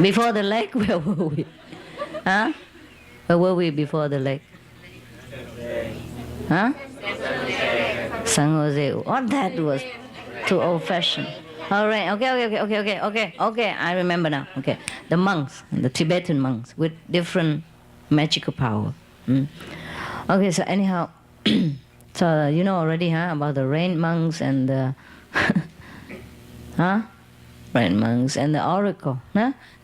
Before the lake, where were we? Huh? Where were we before the lake? Huh? San Jose. Oh, that was too old-fashioned. All right. Okay. I remember now. Okay. The monks, the Tibetan monks, with different magical power. Okay. So anyhow, so you know already, about the rain monks and the, rain monks and the oracle.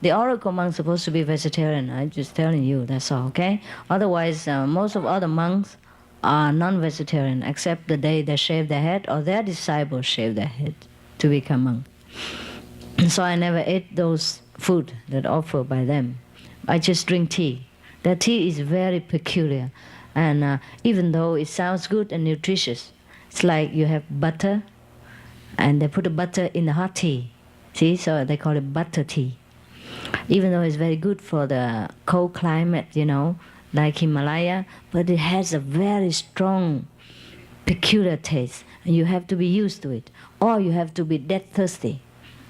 The oracle monks supposed to be vegetarian. I'm just telling you. That's all. Okay. Otherwise, most of other monks are non-vegetarian, except the day they shave their head or their disciples shave their head to become monk. So I never ate those food that offered by them. I just drink tea. The tea is very peculiar, and even though it sounds good and nutritious, it's like you have butter, and they put the butter in the hot tea. See, so they call it butter tea. Even though it's very good for the cold climate, like Himalaya, but it has a very strong, peculiar taste, and you have to be used to it, or you have to be dead thirsty,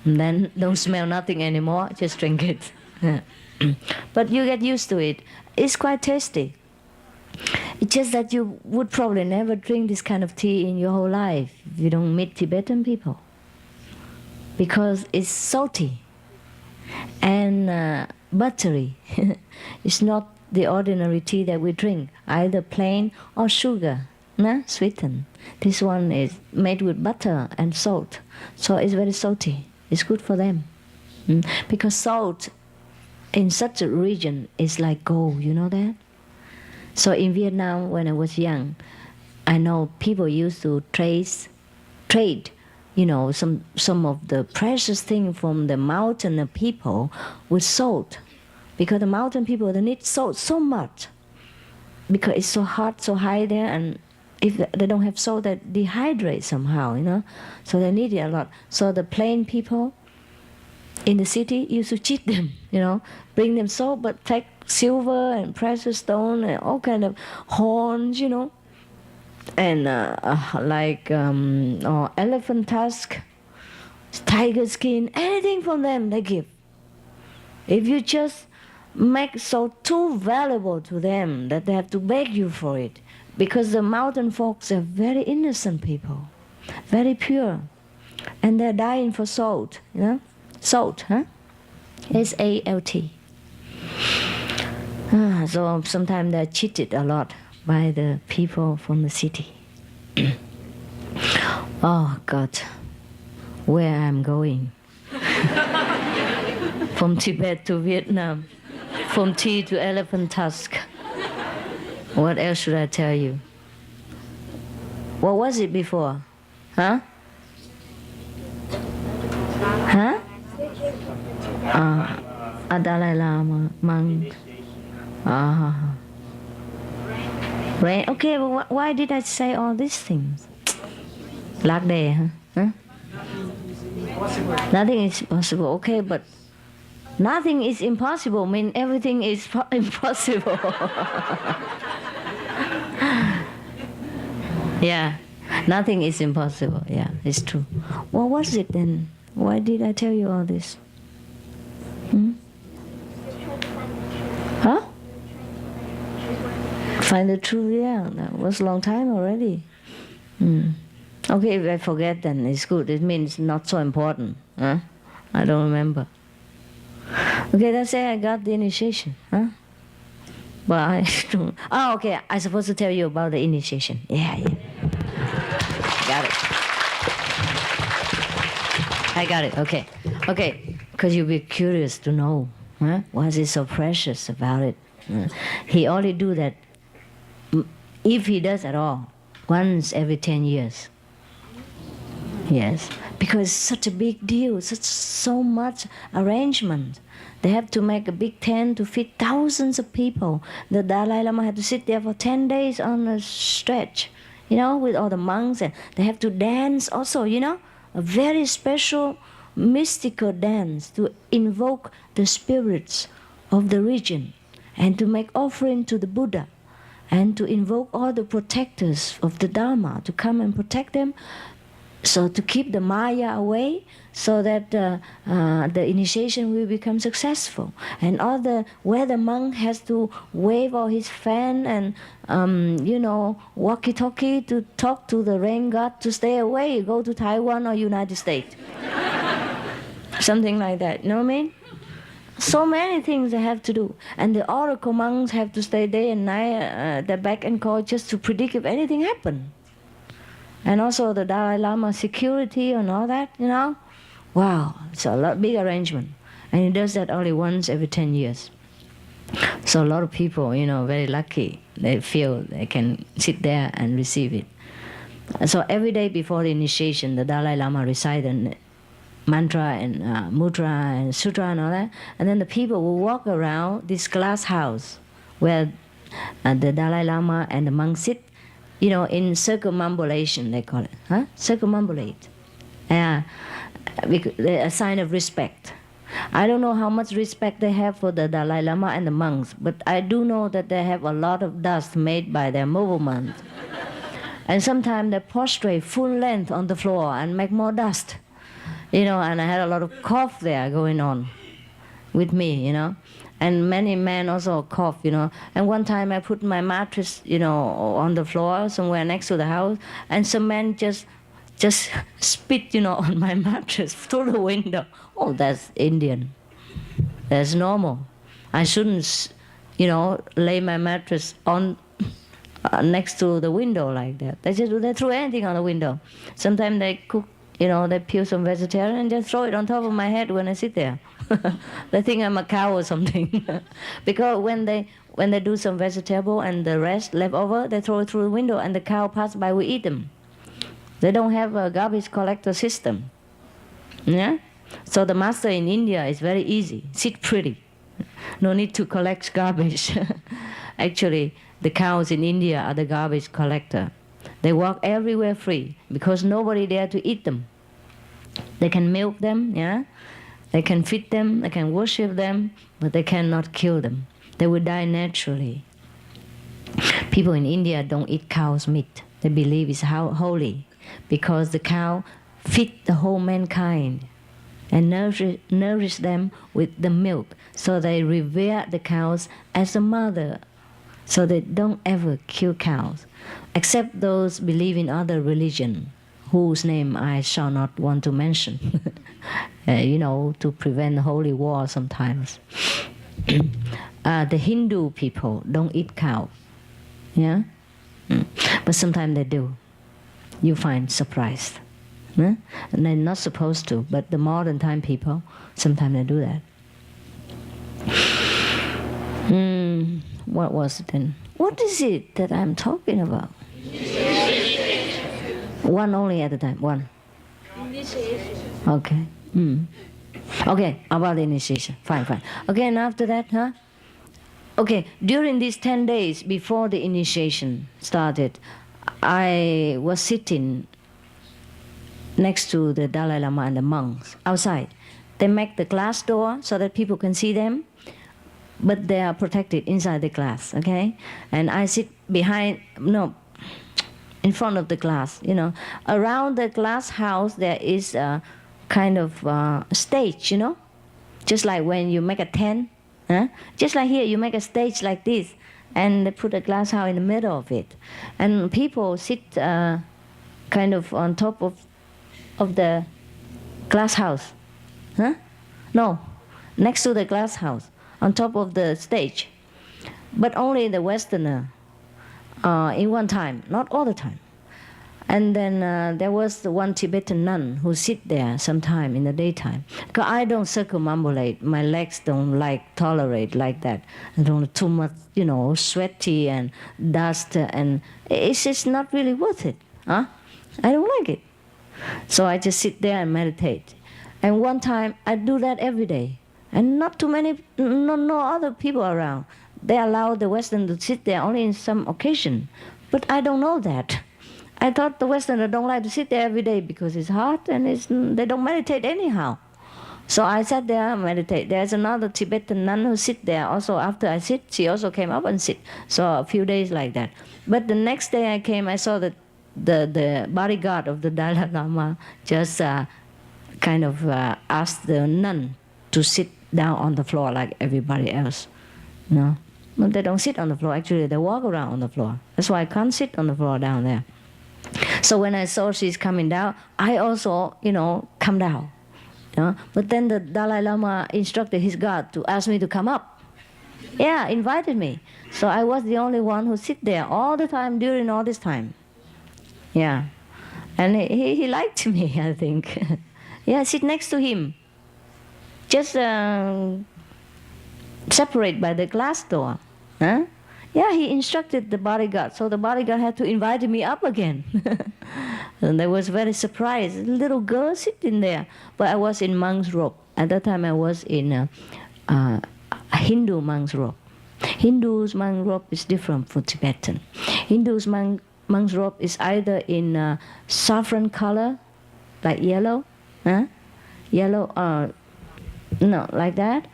and then don't smell nothing anymore, just drink it. But you get used to it. It's quite tasty. It's just that you would probably never drink this kind of tea in your whole life if you don't meet Tibetan people, because it's salty and buttery. It's not the ordinary tea that we drink, either plain or sugar, sweetened. This one is made with butter and salt, so it's very salty. It's good for them, because salt in such a region is like gold. You know that? So in Vietnam, when I was young, I know people used to trade, some of the precious thing from the mountain people with salt. Because the mountain people, they need salt so much, because it's so hot, so high there, and if they don't have salt, they dehydrate somehow, so they need it a lot. So the plain people in the city used to cheat them, bring them salt, but take silver and precious stone and all kind of horns, and or elephant tusk, tiger skin, anything from them they give. If you just make salt too valuable to them that they have to beg you for it, because the mountain folks are very innocent people, very pure, and they're dying for salt, salt, S-A-L-T. So sometimes they're cheated a lot by the people from the city. Oh God, where I'm going. From Tibet to Vietnam, from tea to elephant tusk. What else should I tell you? What was it before? A Dalai Lama, monk. Right? Okay, but why did I say all these things? Lạc đề, huh? Nothing is possible. Okay, but nothing is impossible. I mean, everything is impossible. Yeah, nothing is impossible. Yeah, it's true. What was it then? Why did I tell you all this? Huh? Find the truth, yeah. That was a long time already. Okay, if I forget, then it's good. It means not so important. I don't remember. Okay, let's say I got the initiation. But I don't. Oh, okay. I'm supposed to tell you about the initiation. Yeah. Got it. I got it. Okay. Because you'll be curious to know. Why is it so precious about it? He only do that, if he does at all, once every 10 years. Yes, because it's such a big deal, so much arrangement. They have to make a big tent to fit thousands of people. The Dalai Lama had to sit there for 10 days on a stretch, with all the monks, and they have to dance also, a very special mystical dance to invoke the spirits of the region and to make offering to the Buddha and to invoke all the protectors of the Dharma to come and protect them So to keep the Maya away, so that the initiation will become successful. And where the monk has to wave all his fan and walkie-talkie to talk to the rain god to stay away, go to Taiwan or United States. Something like that, you know what I mean? So many things they have to do. And the oracle monks have to stay day and night at the back and call just to predict if anything happened. And also the Dalai Lama security and all that, Wow, it's a big arrangement. And he does that only once every 10 years. So a lot of people, very lucky. They feel they can sit there and receive it. So every day before the initiation, the Dalai Lama recite a mantra and mudra and sutra and all that. And then the people will walk around this glass house where the Dalai Lama and the monks sit, in circumambulation, they call it. Circumambulate. Yeah, a sign of respect. I don't know how much respect they have for the Dalai Lama and the monks, but I do know that they have a lot of dust made by their movement. And sometimes they prostrate full length on the floor and make more dust. And I had a lot of cough there going on with me, And many men also cough, And one time I put my mattress, on the floor somewhere next to the house, and some men just spit, on my mattress through the window. Oh, that's Indian. That's normal. I shouldn't, lay my mattress on next to the window like that. They throw anything on the window. Sometimes they cook, they peel some vegetarian and just throw it on top of my head when I sit there. They think I'm a cow or something. Because when they do some vegetable and the rest left over, they throw it through the window and the cow pass by will eat them. They don't have a garbage collector system. Yeah? So the master in India is very easy. Sit pretty. No need to collect garbage. Actually, the cows in India are the garbage collector. They walk everywhere free because nobody dare to eat them. They can milk them, yeah? They can feed them, they can worship them, but they cannot kill them. They will die naturally. People in India don't eat cow's meat. They believe it's holy because the cow feeds the whole mankind and nourish them with the milk. So they revere the cows as a mother. So they don't ever kill cows, except those believe in other religion, whose name I shall not want to mention, to prevent holy war sometimes. The Hindu people don't eat cow, yeah? But sometimes they do. You find surprised. And they're not supposed to, but the modern time people, sometimes they do that. What was it then? What is it that I'm talking about? One only at a time, one. Initiation. Okay. Okay, about the initiation. Fine. Okay, and after that, Okay, during these 10 days before the initiation started, I was sitting next to the Dalai Lama and the monks outside. They make the glass door so that people can see them, but they are protected inside the glass, okay? And I sit in front of the glass, Around the glass house there is a kind of stage, Just like when you make a tent, Just like here you make a stage like this, and they put a glass house in the middle of it. And people sit kind of on top of the glass house. No, next to the glass house, on top of the stage. But only the Westerner in one time, not all the time. And then there was the one Tibetan nun who sit there sometime in the daytime. Because I don't circumambulate. My legs don't tolerate like that. I don't too much, sweaty and dust. And it's just not really worth it. I don't like it. So I just sit there and meditate. And one time I do that every day. And not too many, no other people around. They allow the Westerners to sit there only in some occasion. But I don't know that. I thought the Westerners don't like to sit there every day because it's hot and they don't meditate anyhow. So I sat there and meditate. There's another Tibetan nun who sit there also. After I sit, she also came up and sit. So a few days like that. But the next day I came, I saw that the bodyguard of the Dalai Lama just kind of asked the nun to sit down on the floor like everybody else. No, but they don't sit on the floor. Actually, they walk around on the floor. That's why I can't sit on the floor down there. So when I saw she's coming down, I also, come down. But then the Dalai Lama instructed his guard to ask me to come up. Yeah, invited me. So I was the only one who sit there all the time during all this time. Yeah. And he liked me, I think. Yeah, sit next to him. Just separate by the glass door. Huh? Yeah, he instructed the bodyguard. So the bodyguard had to invite me up again. And I was very surprised. A little girl sitting there. But I was in monk's robe. At that time I was in a Hindu monk's robe. Hindu's monk's robe is different from Tibetan. Hindu's monk's robe is either in saffron color, like yellow, yellow, no, like that,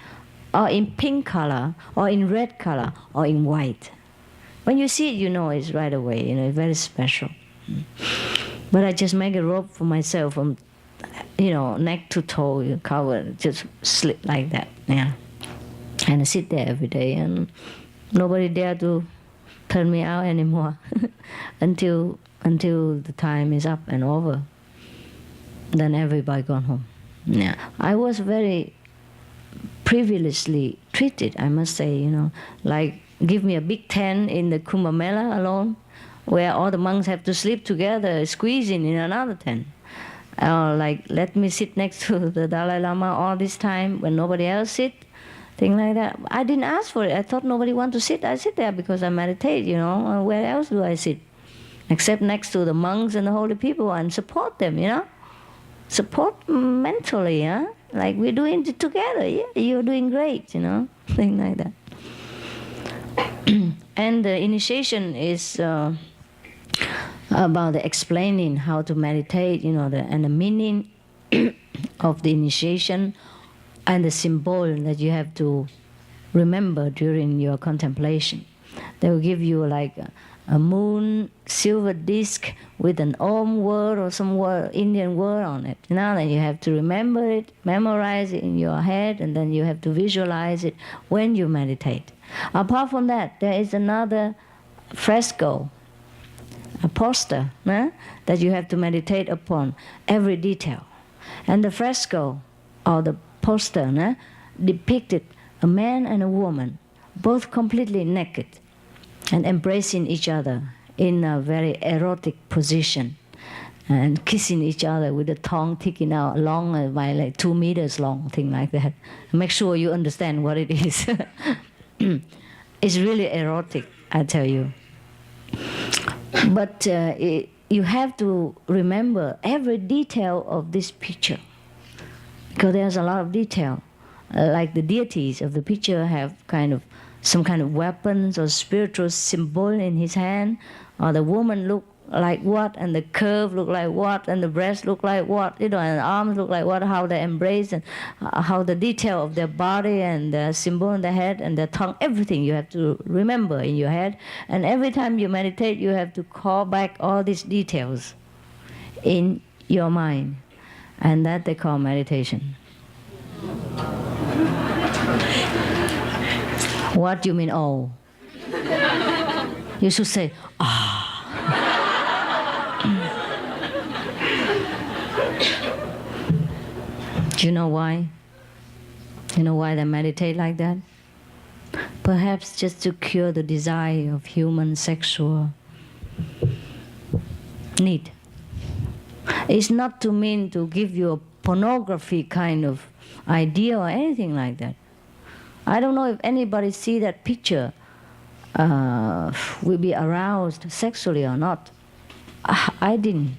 or in pink color, or in red color, or in white. When you see it, you know it's right away. It's very special. But I just make a robe for myself from, neck to toe, covered, just slip like that. Yeah, and I sit there every day, and nobody dare to turn me out anymore until the time is up and over. Then everybody gone home. Yeah, I was very privilegedly treated, I must say. Like give me a big tent in the Kumbh Mela alone, where all the monks have to sleep together, squeezing in another tent. Or like let me sit next to the Dalai Lama all this time when nobody else sit. Thing like that. I didn't ask for it. I thought nobody want to sit. I sit there because I meditate, Where else do I sit? Except next to the monks and the holy people and support them, Support mentally, Like we're doing it together. Yeah, you're doing great, Thing like that. And the initiation is about the explaining how to meditate, and the meaning of the initiation, and the symbol that you have to remember during your contemplation. They will give you like a moon silver disc with an Om word or some word, Indian word on it. Then you have to remember it, memorize it in your head, and then you have to visualize it when you meditate. Apart from that, there is another fresco, a poster, that you have to meditate upon every detail. And the fresco, or the poster, depicted a man and a woman, both completely naked and embracing each other in a very erotic position and kissing each other with the tongue sticking out long, by like 2 meters long, thing like that. Make sure you understand what it is. It's really erotic, I tell you. But you have to remember every detail of this picture, because there's a lot of detail. Like the deities of the picture have some kind of weapons or spiritual symbol in his hand, or the woman look like what, and the curve look like what, and the breast look like what, and the arms look like what, how they embrace, and how the detail of their body and the symbol in the head and the tongue, everything you have to remember in your head. And every time you meditate, you have to call back all these details in your mind. And that they call meditation. What do you mean, oh? You should say, ah. Do you know why? You know why they meditate like that? Perhaps just to cure the desire of human sexual need. It's not to mean to give you a pornography kind of idea or anything like that. I don't know if anybody see that picture will be aroused sexually or not. I didn't.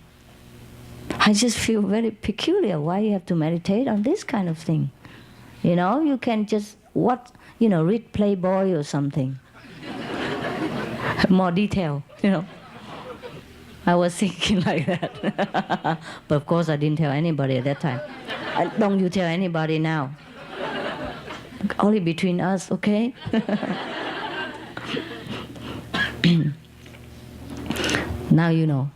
I just feel very peculiar why you have to meditate on this kind of thing. You can just read Playboy or something. More detail, I was thinking like that. But of course I didn't tell anybody at that time. Don't you tell anybody now. Only between us, okay? Now you know.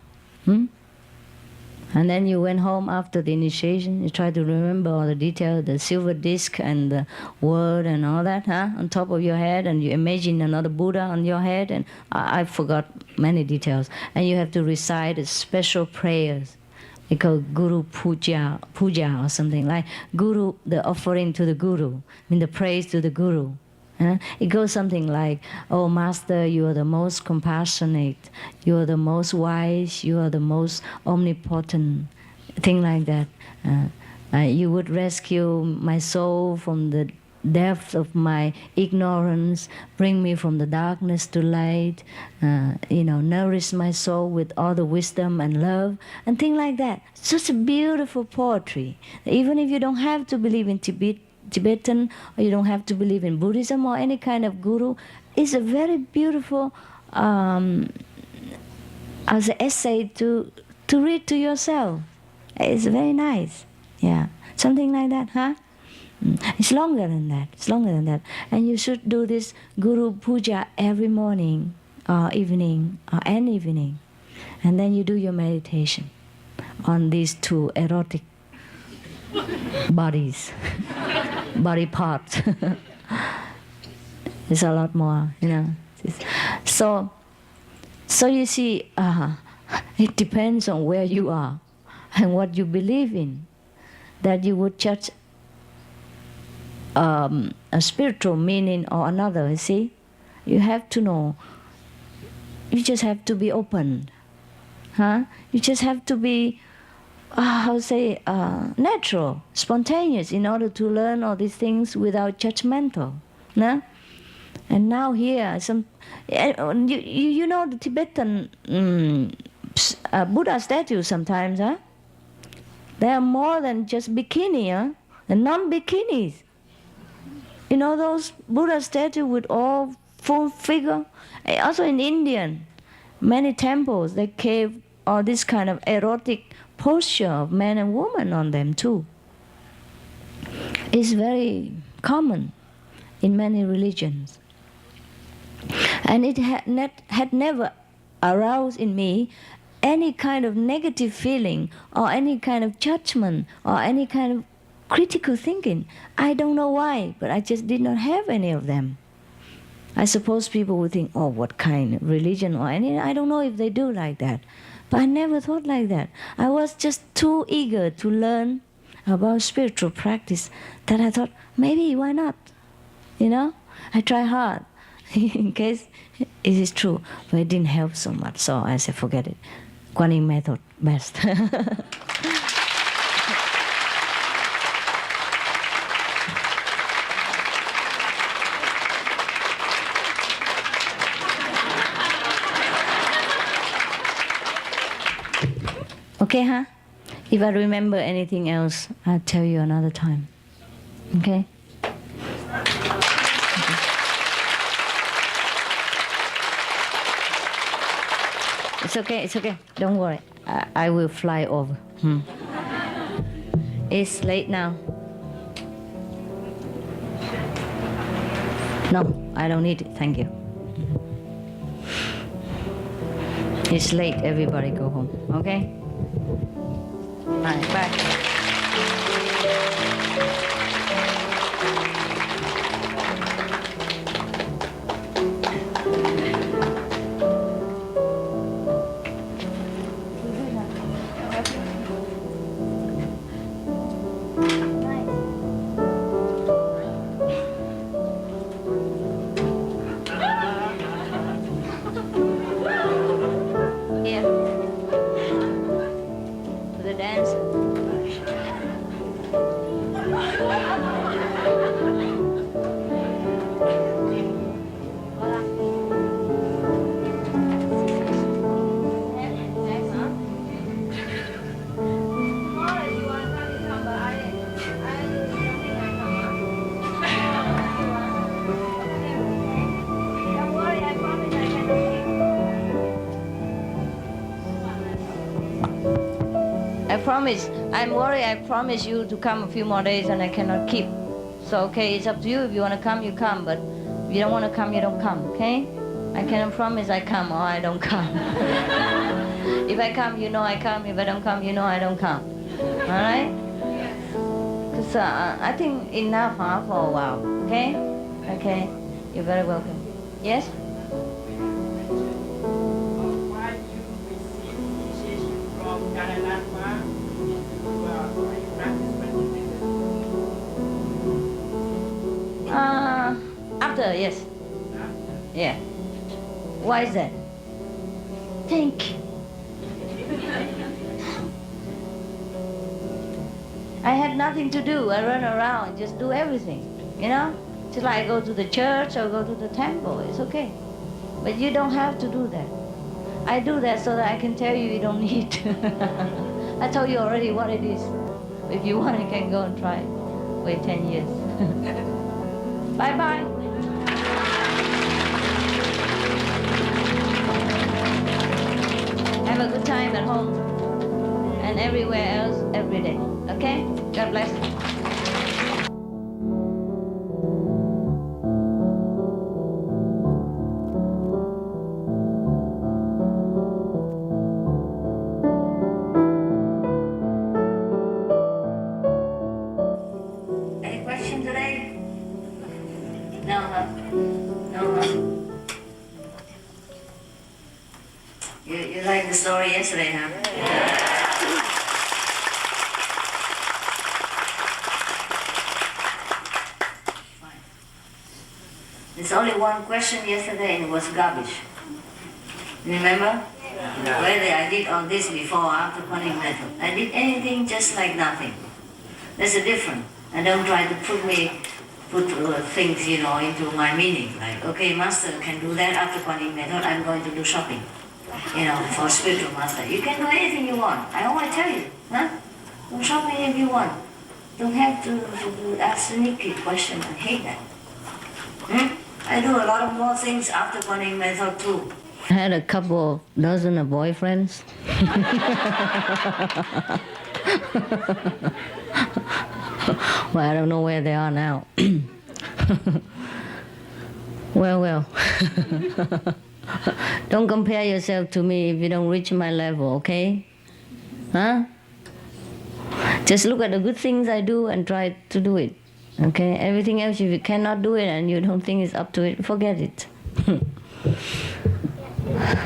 And then you went home after the initiation, you tried to remember all the details, the silver disc and the word and all that, on top of your head, and you imagine another Buddha on your head, and I forgot many details. And you have to recite a special prayers. We call Guru Puja or something like Guru, the offering to the Guru, the praise to the Guru. It goes something like, "Oh Master, you are the most compassionate, you are the most wise, you are the most omnipotent," thing like that. You would rescue my soul from the depth of my ignorance, bring me from the darkness to light, nourish my soul with all the wisdom and love, and things like that. Such a beautiful poetry. Even if you don't have to believe in Tibetan, or you don't have to believe in Buddhism or any kind of guru, it's a very beautiful as an essay to read to yourself. It's very nice. Yeah, something like that, huh? It's longer than that. It's longer than that. And you should do this Guru Puja every morning or evening or any evening. And then you do your meditation on these two erotic bodies, body parts. There's a lot more, So you see, it depends on where you are and what you believe in, that you would judge a spiritual meaning or another. You see, you have to know. You just have to be open, You just have to be, natural, spontaneous, in order to learn all these things without judgmental. And now here, you know the Tibetan Buddha statues sometimes, They are more than just bikini, and non-bikinis. You know those Buddha statues with all full figure? Also in Indian, many temples, they carve all this kind of erotic posture of man and woman on them too. It's very common in many religions. And it had never aroused in me any kind of negative feeling or any kind of judgment or any kind of critical thinking. I don't know why, but I just did not have any of them. I suppose people would think, oh, what kind of religion or any, I don't know if they do like that. But I never thought like that. I was just too eager to learn about spiritual practice that I thought, maybe, why not? I try hard in case it is true, but it didn't help so much. So I said, forget it. Kuan Yin method, best. Okay, If I remember anything else, I'll tell you another time. Okay? It's okay. Don't worry. I will fly over. It's late now. No, I don't need it. Thank you. It's late. Everybody go home. Okay? All right, bye. I'm worried. I promise you to come a few more days and I cannot keep. So, okay, it's up to you. If you want to come, you come. But if you don't want to come, you don't come, okay? I cannot promise I come or I don't come. If I come, you know I come. If I don't come, you know I don't come. All right? Because I think enough for a while. Okay? Okay. You're very welcome. Yes? Why you receive initiation from Karanatma? After, yes. Yeah. Why is that? Thank you. I had nothing to do. I run around, just do everything, you know? Till I go to the church or go to the temple, it's okay. But you don't have to do that. I do that so that I can tell you don't need to. I told you already what it is. If you want, you can go and try it. Wait 10 years. Bye-bye. Have a good time at home and everywhere else every day. Okay? God bless. Any question today? No, huh? No, huh? You like the story yesterday, huh? Fine. There's only one question yesterday and it was garbage. Remember? Yeah. Whether I did all this before or after Kuan method. I did anything just like nothing. There's a difference. I don't try to put things, into my meaning. Like, okay, master can do that after Kuan method, I'm going to do shopping. For spiritual master. You can do anything you want. I always tell you, huh? Do shopping if you want. Don't have to ask sneaky question. I hate that. I do a lot of more things after Kuan method too. I had a couple dozen of boyfriends. Well, I don't know where they are now. Well. Don't compare yourself to me if you don't reach my level, okay? Huh? Just look at the good things I do and try to do it. Okay? Everything else, if you cannot do it and you don't think it's up to it, forget it.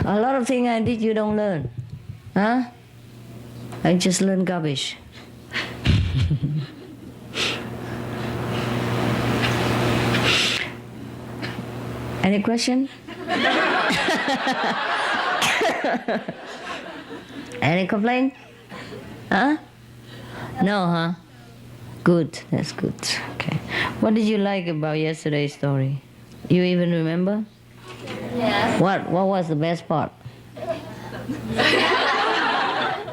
A lot of things I did you don't learn. Huh? I just learn garbage. Any question? Any complaint? Huh? No, huh? Good, that's good. Okay. What did you like about yesterday's story? You even remember? Yes. What was the best part?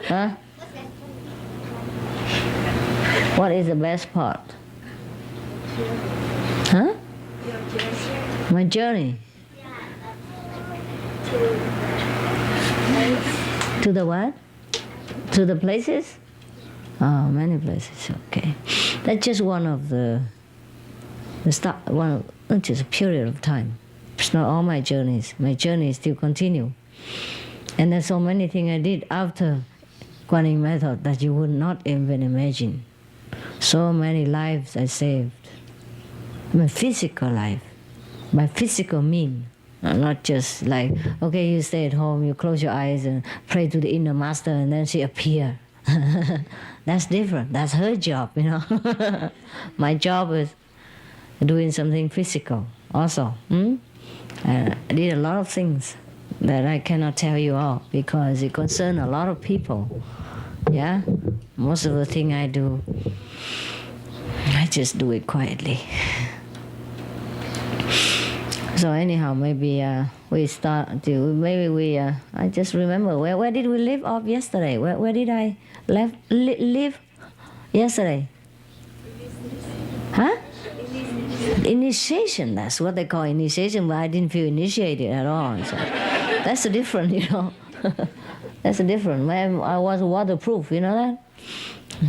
Huh? What is the best part? Huh? My journey. To the what? To the places? Oh, many places. Okay, that's just one of the start. Just a period of time. It's not all my journeys. My journeys still continue, and there's so many things I did after Kuan method that you would not even imagine. So many lives I saved. My physical life, my physical mean. Not just like, okay, you stay at home, you close your eyes and pray to the inner master and then she appear. That's different. That's her job, My job is doing something physical also. I did a lot of things that I cannot tell you all because it concerns a lot of people. Yeah? Most of the thing I do, I just do it quietly. So anyhow, maybe we start to, I just remember, where did we leave off yesterday? Where did I live yesterday? Huh? Initiation, that's what they call initiation, but I didn't feel initiated at all. So that's a different, That's a different. I was waterproof, you know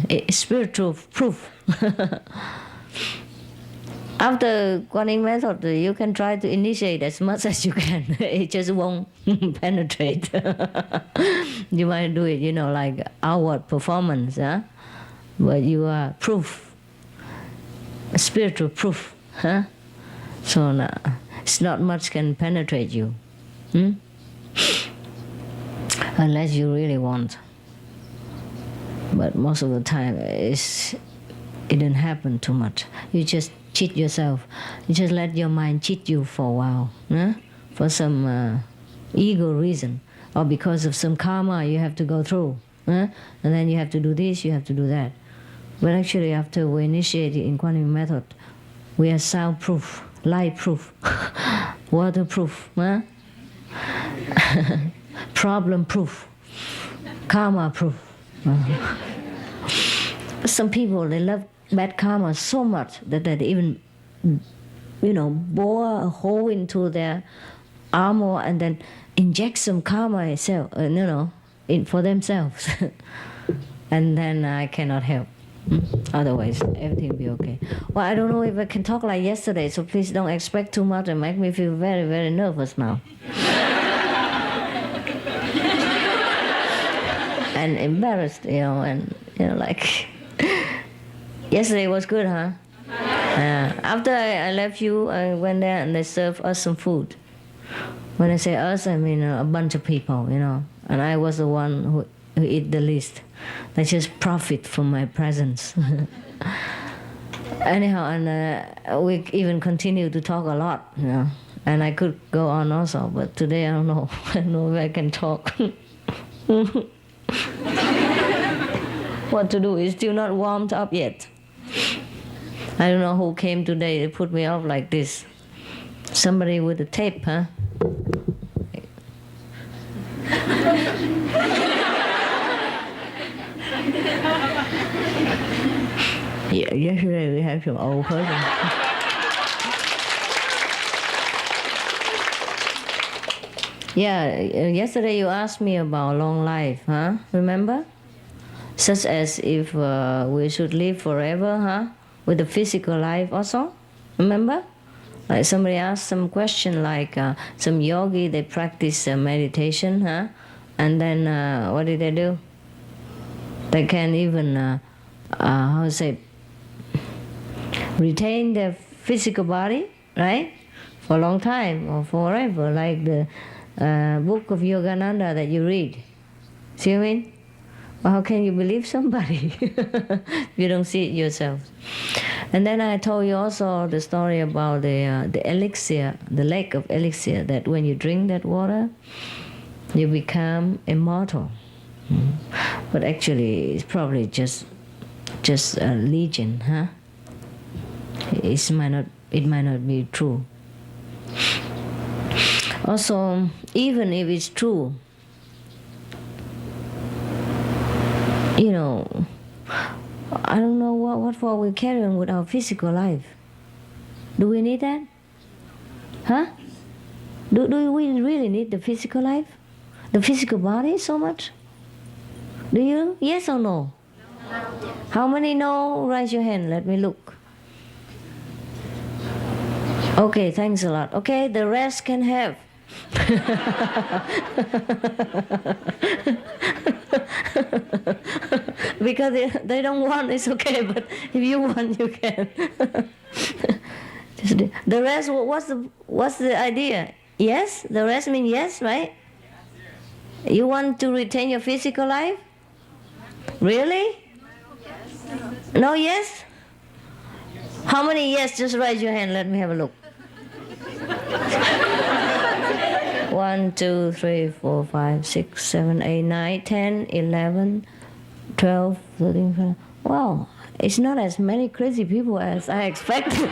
that? Spiritual proof. After Guanyin method, you can try to initiate as much as you can. It just won't penetrate. You might do it, like outward performance, huh? But you are proof, spiritual proof, huh? So it's not much can penetrate you, unless you really want. But most of the time, it didn't happen too much. You just cheat yourself. You just let your mind cheat you for a while, for some ego reason, or because of some karma you have to go through. And then you have to do this, you have to do that. But actually, after we initiate in Guanyin method, we are soundproof, light-proof, waterproof, problem-proof, karma-proof. Some people, they love bad karma so much that they even, bore a hole into their armor and then inject some karma itself, for themselves. And then I cannot help. Otherwise, everything will be okay. Well, I don't know if I can talk like yesterday, so please don't expect too much and make me feel very, very nervous now. And embarrassed, and like yesterday was good, huh? After I left you, I went there and they served us some food. When I say us, I mean a bunch of people, and I was the one who eat the least. They just profit from my presence. Anyhow, and we even continue to talk a lot, and I could go on also, but today I don't know. I don't know if I can talk. What to do? It's still not warmed up yet. I don't know who came today. They put me up like this. Somebody with a tape, huh? Yeah, yesterday we have some old person. Yeah, yesterday you asked me about long life, huh? Remember? Such as if we should live forever, huh? With the physical life also. Remember? Like somebody asked some question like some yogi, they practice meditation, huh? And then what did they do? They can even, retain their physical body, right? For a long time or forever, like the book of Yogananda that you read. See what I mean? Well, how can you believe somebody if you don't see it yourself? And then I told you also the story about the elixir, the lake of elixir, that when you drink that water, you become immortal. But actually, it's probably just a legend, huh? It might not be true. Also, even if it's true, I don't know what for we carry on with our physical life. Do we need that? Huh? Do we really need the physical life? The physical body so much? Do you? Yes or no? How many know? Raise your hand. Let me look. Okay, thanks a lot. Okay, the rest can have. Because they don't want, it's okay, but if you want, you can. The rest, what's the idea? Yes? The rest means yes, right? You want to retain your physical life? Really? No yes? How many yes? Just raise your hand, let me have a look. 1, 2, 3, 4, 5, 6, 7, 8, 9, 10, 11, 12, 13, 14. Wow, it's not as many crazy people as I expected.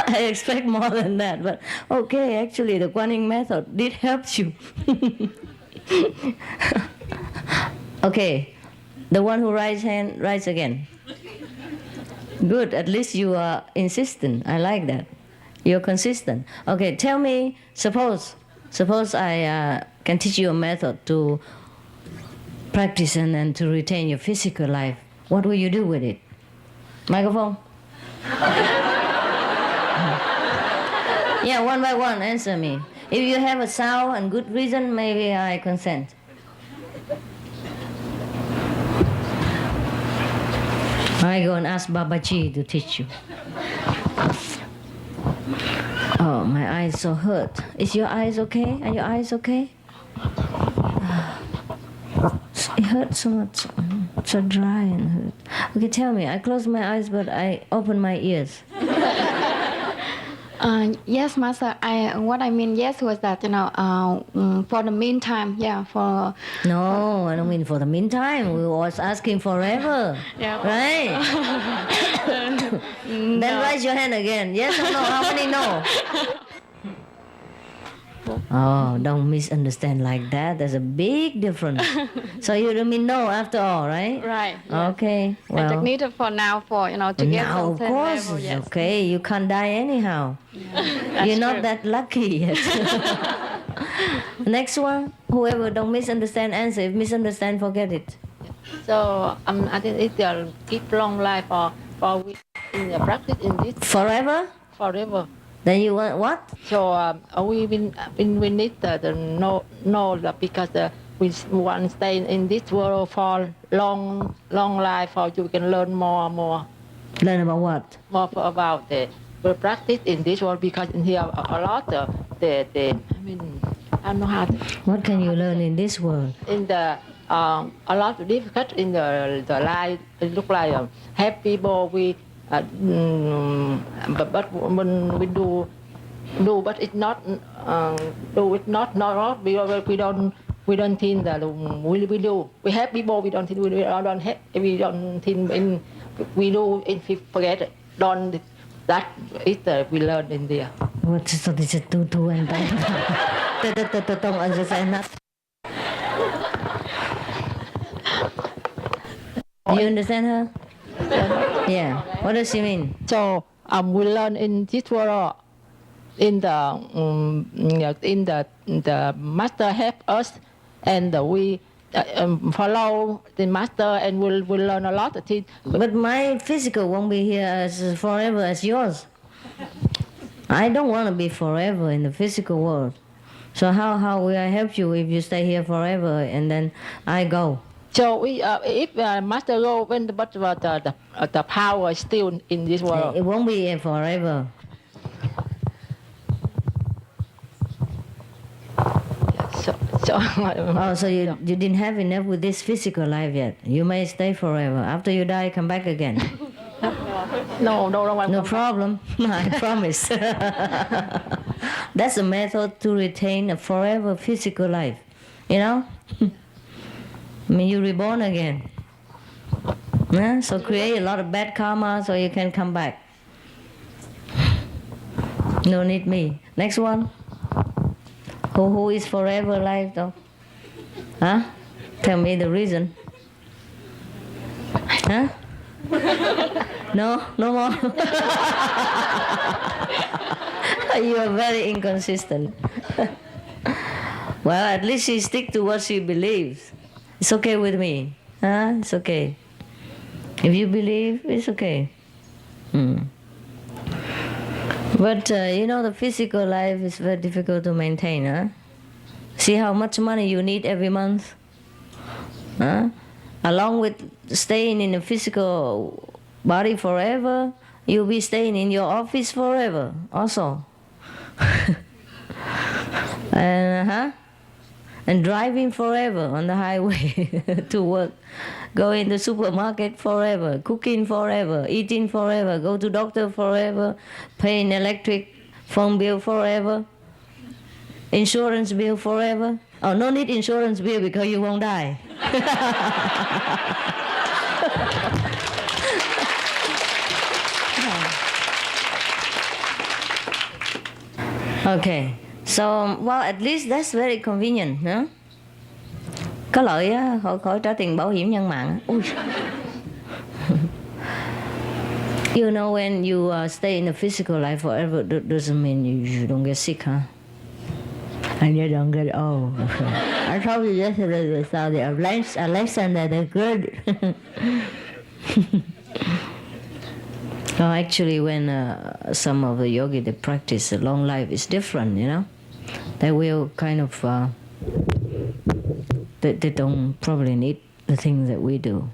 I expect more than that, but okay, actually the Guanyin method did help you. Okay, the one who raised hand, rise again. Good, at least you are insistent. I like that. You're consistent. Okay, tell me, suppose I can teach you a method to practice and to retain your physical life. What will you do with it? Microphone. Yeah, one by one, answer me. If you have a sound and good reason, maybe I consent. I go and ask Babaji to teach you. Oh, my eyes so hurt. Is your eyes okay? Are your eyes okay? It hurts so much. So dry and hurt. Okay, tell me. I close my eyes, but I open my ears. Yes, Master. What I mean, yes, was that for the meantime, yeah, for. No, I don't mean for the meantime. We was asking forever. Yeah. Right? Then raise your hand again. Yes or no? How many no? Oh, don't misunderstand like that. There's a big difference. So you don't mean no after all, right? Right. Yes. Okay. I Well, just need it for now, to get now, to of the course, level. it's Yes. okay. You can't die anyhow. That's You're not true. that lucky yet. Next one, whoever don't misunderstand, answer. If misunderstand, forget it. So I think it will keep long life for we in the practice in this Forever? forever. Then you want what? So we need the know that because we want to stay in this world for long life, or you can learn more Learn about what? about the practice in this world, because in here a lot I don't know how to, What can you learn in this world? in the a lot of difficult in the life. It look like happy people we but when we do but it's not do it not because we don't think that we do we have people we don't think we don't have we don't think in we do in forget it. Don't that is we learn in there. What is it? Two and don't understand that. You understand her? Yeah. What does she mean? So we learn in this world in the master help us, and we follow the master, and we'll learn a lot of things. But my physical won't be here as forever as yours. I don't want to be forever in the physical world. So how will I help you if you stay here forever and then I go? So we if master go when but the power is still in this world. It won't be here forever. So Oh, so you didn't have enough with this physical life yet. You may stay forever. After you die, come back again. no. No problem. I promise. That's a method to retain a forever physical life. You know? I mean, you reborn again. Yeah? So create a lot of bad karma so you can come back. No need me. Next one. Who is forever life though? Huh? Tell me the reason. Huh? No more. You are very inconsistent. Well, at least she stick to what she believes. It's okay with me. Huh? It's okay. If you believe, it's okay. But the physical life is very difficult to maintain. Huh? See how much money you need every month? Huh? Along with staying in the physical body forever, you'll be staying in your office forever also. And driving forever on the highway to work. Go in the supermarket forever, cooking forever, eating forever, go to doctor forever, paying electric, phone bill forever, insurance bill forever. Oh, no need insurance bill because you won't die. Okay, so well at least that's very convenient, huh? Có lợi á, khỏi trả tiền bảo hiểm nhân mạng. Ui. You know, when you stay in the physical life forever, doesn't mean you don't get sick, huh? And you don't get old. I told you yesterday that the Alexander the Great Well, actually, when some of the yogi they practice a long life, it's different, you know. They will kind of they don't probably need the things that we do.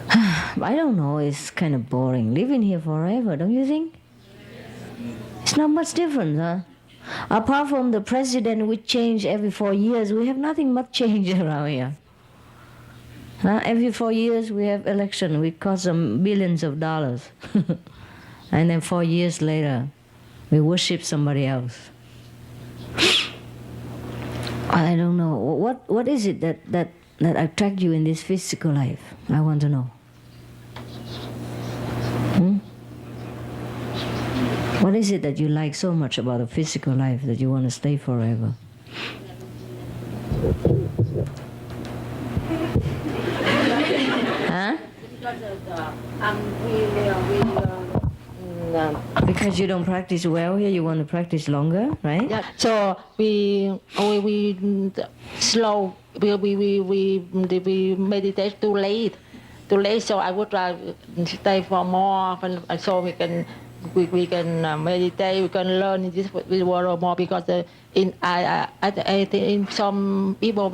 I don't know. It's kind of boring living here forever, don't you think? It's not much different, huh? Apart from the president, which change every 4 years, we have nothing much change around here. Huh? Every 4 years we have election, which cost them billions of dollars. And then 4 years later, we worship somebody else. I don't know. What is it that attract you in this physical life? I want to know. What is it that you like so much about the physical life that you want to stay forever? Huh? Because you don't practice well here, you want to practice longer, right? Yeah. So we slow. We meditate too late. So I would stay for more, so we can meditate. We can learn this world more because I think in some people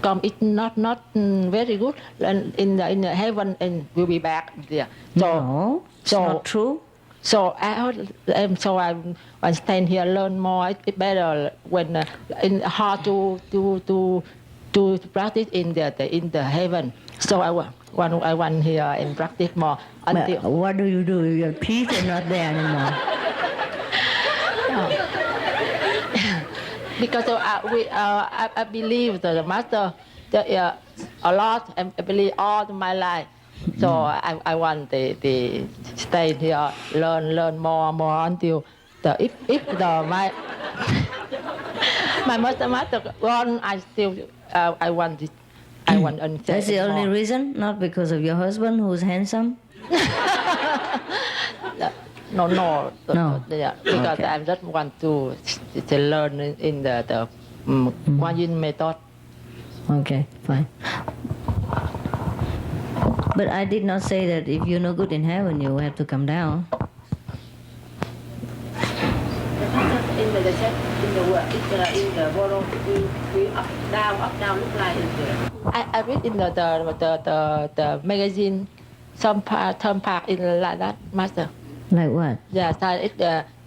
come it's not very good, and in the heaven and we'll be back there. No, it's not true. So I stand here, learn more. It's better when hard to practice in the heaven. So I want here and practice more until. But what do? Your teeth are not there anymore. Because I believe the master a lot, and I believe all my life. So I want to stay here, learn more until if my master gone, I still I want it. I want to understand. That's the only reason, not because of your husband who's handsome. No. No. Yeah, because Okay. I just want to learn in the Kuan Yin method. Okay, fine. But I did not say that if you're no good in heaven, you have to come down. In the world, we up down look like I read in the magazine some part in like that, master. Like what? Yeah, so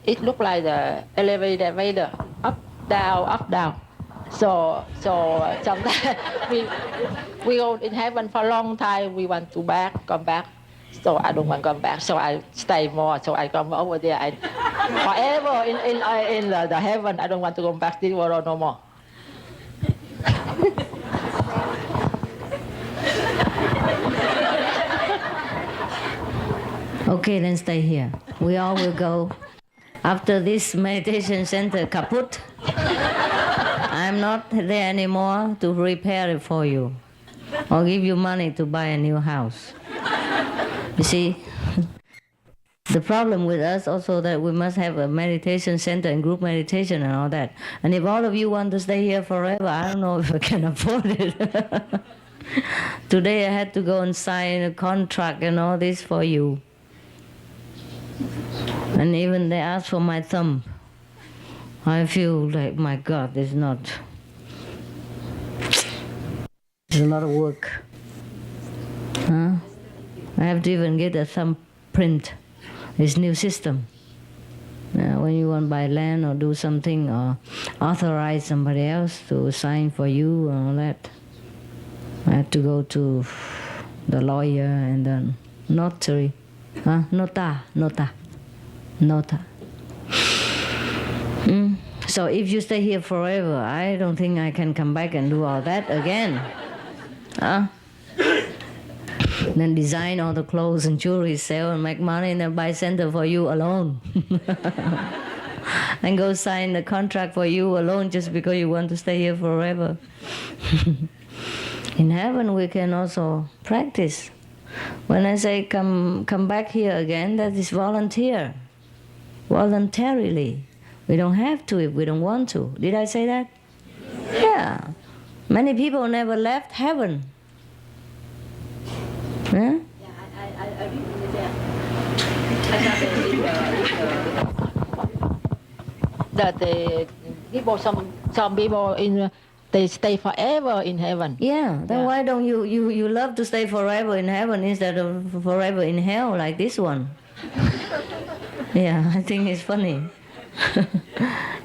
it look like the elevator up down. So sometimes we go in heaven for a long time. We want to come back. So I don't want to come back. So I stay more. So I come over there. Forever in the heaven. I don't want to go back to the world no more. Okay, then stay here. We all will go. After this meditation center kaput, I'm not there anymore to repair it for you or give you money to buy a new house. You see, the problem with us also that we must have a meditation center and group meditation and all that. And if all of you want to stay here forever, I don't know if I can afford it. Today I had to go and sign a contract and all this for you. And even they asked for my thumb. I feel like, my God, it's a lot of work. Huh? I have to even get a thumbprint. This new system. When you want to buy land or do something or authorize somebody else to sign for you and all that, I have to go to the lawyer and then notary. Nota. So if you stay here forever, I don't think I can come back and do all that again. Then design all the clothes and jewelry, sell and make money, and then buy center for you alone. And go sign the contract for you alone just because you want to stay here forever. In heaven we can also practice. When I say come back here again, that is voluntarily. We don't have to if we don't want to. Did I say that? Yeah. Many people never left heaven. Huh? Yeah, I read in there. That the people, some people they stay forever in heaven. Yeah, then Yeah. why don't you love to stay forever in heaven instead of forever in hell like this one? Yeah, I think it's funny.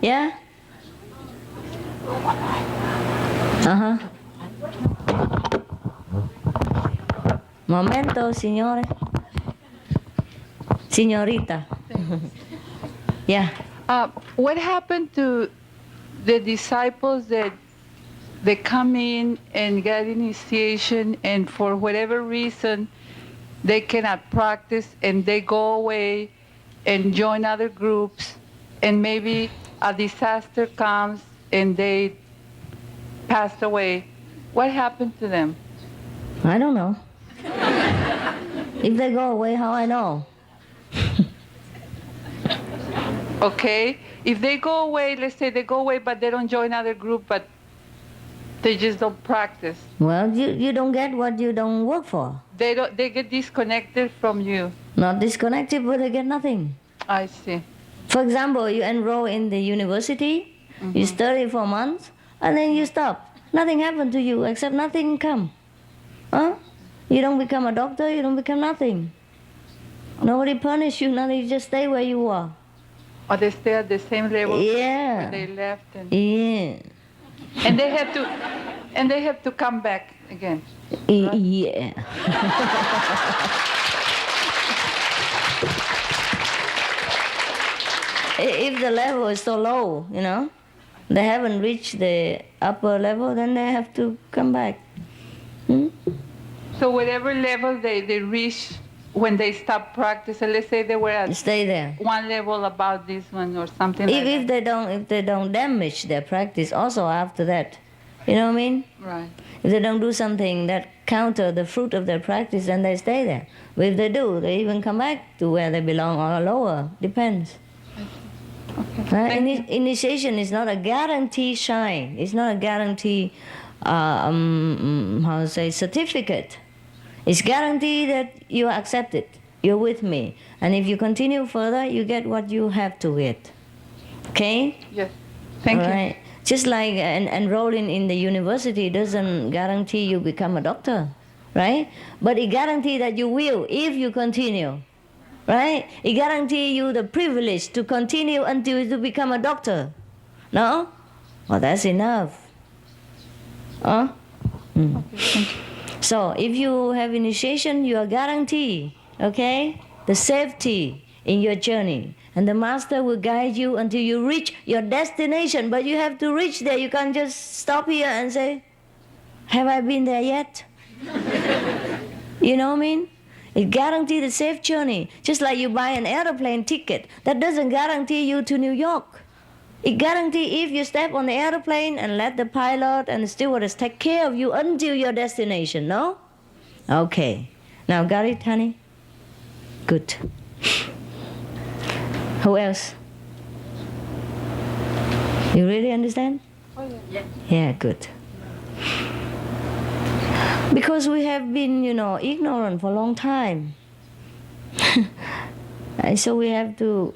Yeah? Uh-huh. Momento, signore. Signorita. Yeah. What happened to the disciples that they come in and get initiation, and for whatever reason they cannot practice, and they go away and join other groups, and maybe a disaster comes and they passed away? What happened to them? I don't know. If they go away, how I know? Okay, if they go away, let's say they go away but they don't join other group, but they just don't practice, Well, you don't get what you don't work for. they get disconnected from you. Not disconnected, but they get nothing. I see. For example, you enroll in the university, you study for months, and then you stop. Nothing happened to you except nothing come. Huh? You don't become a doctor, you don't become nothing. Nobody punish you, nothing, you just stay where you are. Or they stay at the same level Yeah. where they left, and Yeah. they have to come back again. Yeah. If the level is so low, they haven't reached the upper level, then they have to come back. So whatever level they reach when they stop practicing, let's say they were at Stay there. one level about this one or something like If they don't damage their practice also after that, you know what I mean? that. Right. If they don't do something that counter the fruit of their practice, then they stay there. But if they do, they even come back to where they belong or lower. Depends. Initiation is not a guarantee shine. It's not a guarantee, certificate. It's guaranteed that you are accepted. You're with me. And if you continue further, you get what you have to get. Okay? Yes. Thank you. Right. Just like enrolling in the university doesn't guarantee you become a doctor, right? But it guarantees that you will if you continue, right? It guarantees you the privilege to continue until you become a doctor. No? Well, that's enough. Huh? Mm. So if you have initiation, you are guaranteed, okay, the safety in your journey. And the master will guide you until you reach your destination. But you have to reach there. You can't just stop here and say, have I been there yet? You know what I mean? It guarantees the safe journey. Just like you buy an airplane ticket. That doesn't guarantee you to New York. It guarantees if you step on the airplane and let the pilot and the stewardess take care of you until your destination, no? Okay. Now got it, honey? Good. Who else? You really understand? Oh, yeah. Yeah, good. Because we have been, ignorant for a long time. And so we have to,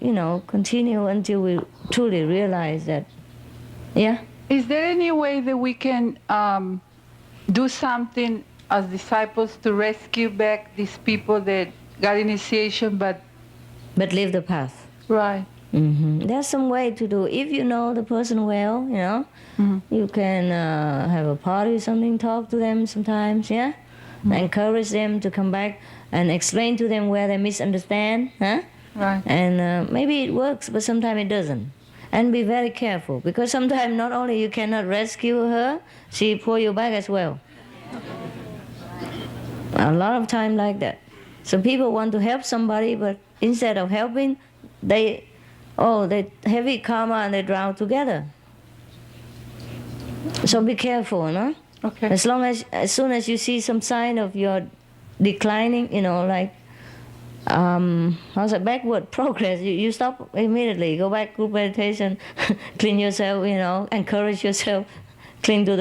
continue until we truly realize that. Yeah? Is there any way that we can do something as disciples to rescue back these people that got initiation but But leave the path. right? There's some way to do. If you know the person well, you can have a party or something, talk to them sometimes, yeah? Encourage them to come back and explain to them where they misunderstand, huh? Right. And maybe it works, but sometimes it doesn't. And be very careful, because sometimes not only you cannot rescue her, she pull you back as well. A lot of time like that. So people want to help somebody, but instead of helping, they heavy karma and they drown together. So be careful, no? Okay. As soon as you see some sign of your declining, backward progress, you stop immediately. Go back, group meditation, clean yourself, encourage yourself, cling to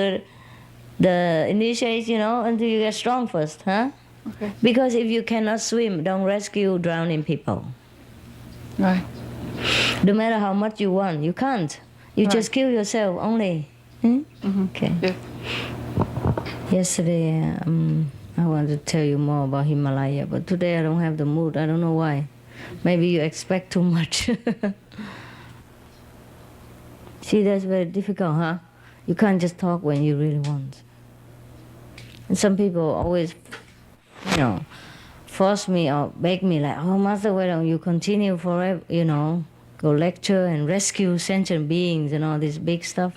the initiate, until you get strong first, huh? Okay. Because if you cannot swim, don't rescue drowning people. Right. No matter how much you want, you can't. You just kill yourself only. Hmm? Okay. Yeah. Yesterday, I wanted to tell you more about Himalaya, but today I don't have the mood. I don't know why. Maybe you expect too much. See, that's very difficult, huh? You can't just talk when you really want. And some people always, force me or beg me like, oh, Master, why don't you continue forever, go lecture and rescue sentient beings and all this big stuff.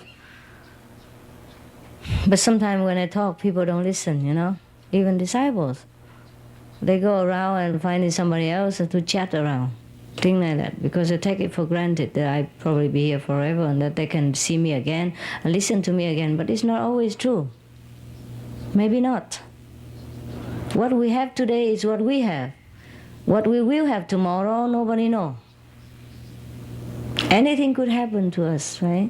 But sometimes when I talk, people don't listen, even disciples. They go around and finding somebody else to chat around, things like that, because they take it for granted that I probably be here forever and that they can see me again and listen to me again, but it's not always true. Maybe not. What we have today is what we have. What we will have tomorrow, nobody knows. Anything could happen to us, right?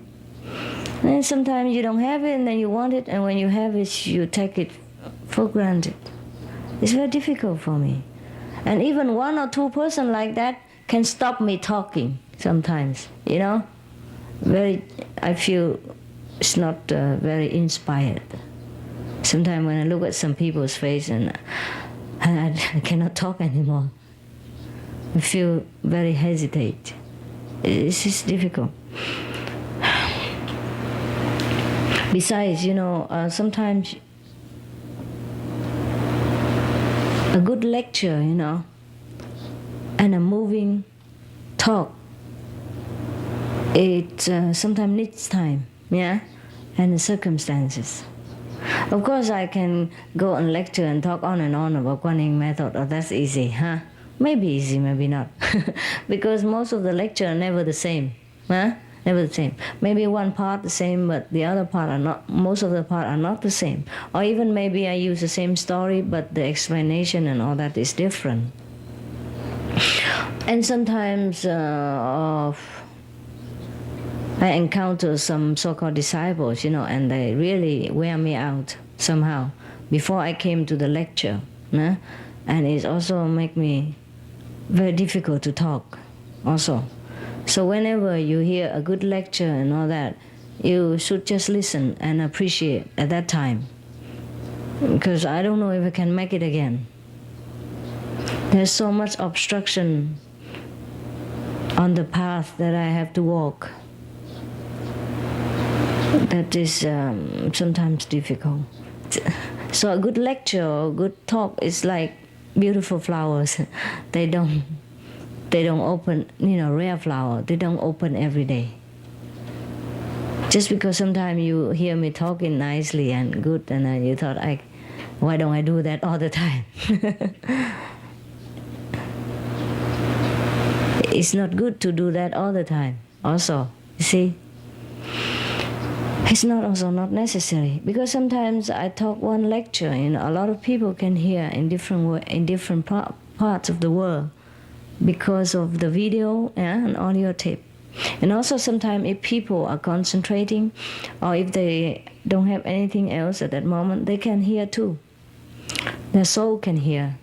And sometimes you don't have it and then you want it, and when you have it, you take it for granted. It's very difficult for me. And even one or two person like that can stop me talking sometimes, I feel it's not very inspired. Sometimes when I look at some people's face and I cannot talk anymore, I feel very hesitate. It's just difficult. Besides, sometimes a good lecture, and a moving talk, it sometimes needs time, and the circumstances. Of course, I can go and lecture and talk on and on about Guanyin method. Oh, that's easy, huh? Maybe easy, maybe not. Because most of the lecture are never the same, huh? Never the same. Maybe one part the same, but the other part are not. Most of the part are not the same. Or even maybe I use the same story, but the explanation and all that is different. And sometimes I encounter some so-called disciples, and they really wear me out somehow before I came to the lecture. And it also make me very difficult to talk also. So whenever you hear a good lecture and all that, you should just listen and appreciate at that time. Because I don't know if I can make it again. There's so much obstruction on the path that I have to walk. That is sometimes difficult. So a good lecture or good talk is like beautiful flowers. They don't open, rare flower. They don't open every day. Just because sometimes you hear me talking nicely and good, and you thought, why don't I do that all the time? It's not good to do that all the time. Also, you see, it's not necessary, because sometimes I talk one lecture, a lot of people can hear in different parts of the world because of the video and audio tape. And also sometimes if people are concentrating or if they don't have anything else at that moment, they can hear too. Their soul can hear.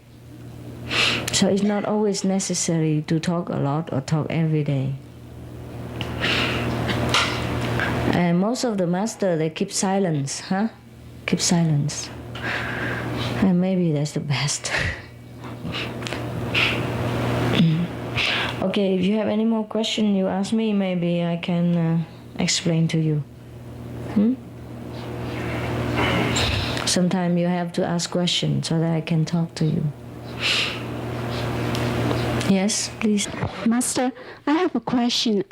So it's not always necessary to talk a lot or talk every day. And most of the master, they keep silence, huh? Keep silence. And maybe that's the best. Okay, if you have any more questions, you ask me, maybe I can explain to you. Sometimes you have to ask questions so that I can talk to you. Yes, please. Master, I have a question.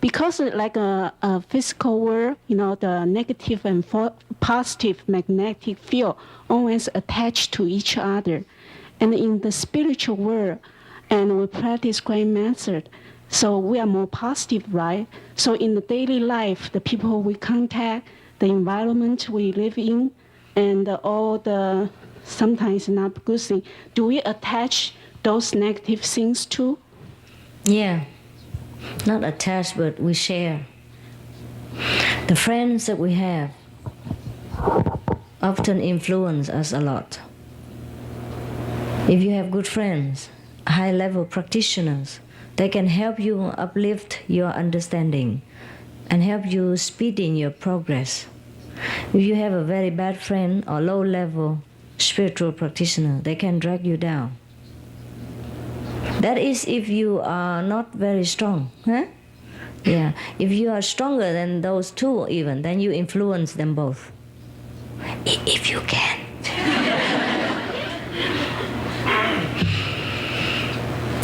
Because like a physical world, the negative and positive magnetic field always attached to each other. And in the spiritual world, and we practice great method, so we are more positive, right? So in the daily life, the people we contact, the environment we live in, and all the sometimes not good things, do we attach those negative things too? Yeah, not attached, but we share. The friends that we have often influence us a lot. If you have good friends, high-level practitioners, They can help you uplift your understanding and help you speed in your progress. If you have a very bad friend or low-level spiritual practitioner, they can drag you down. That is if you are not very strong. Huh? Yeah. If you are stronger than those two even, then you influence them both. If you can.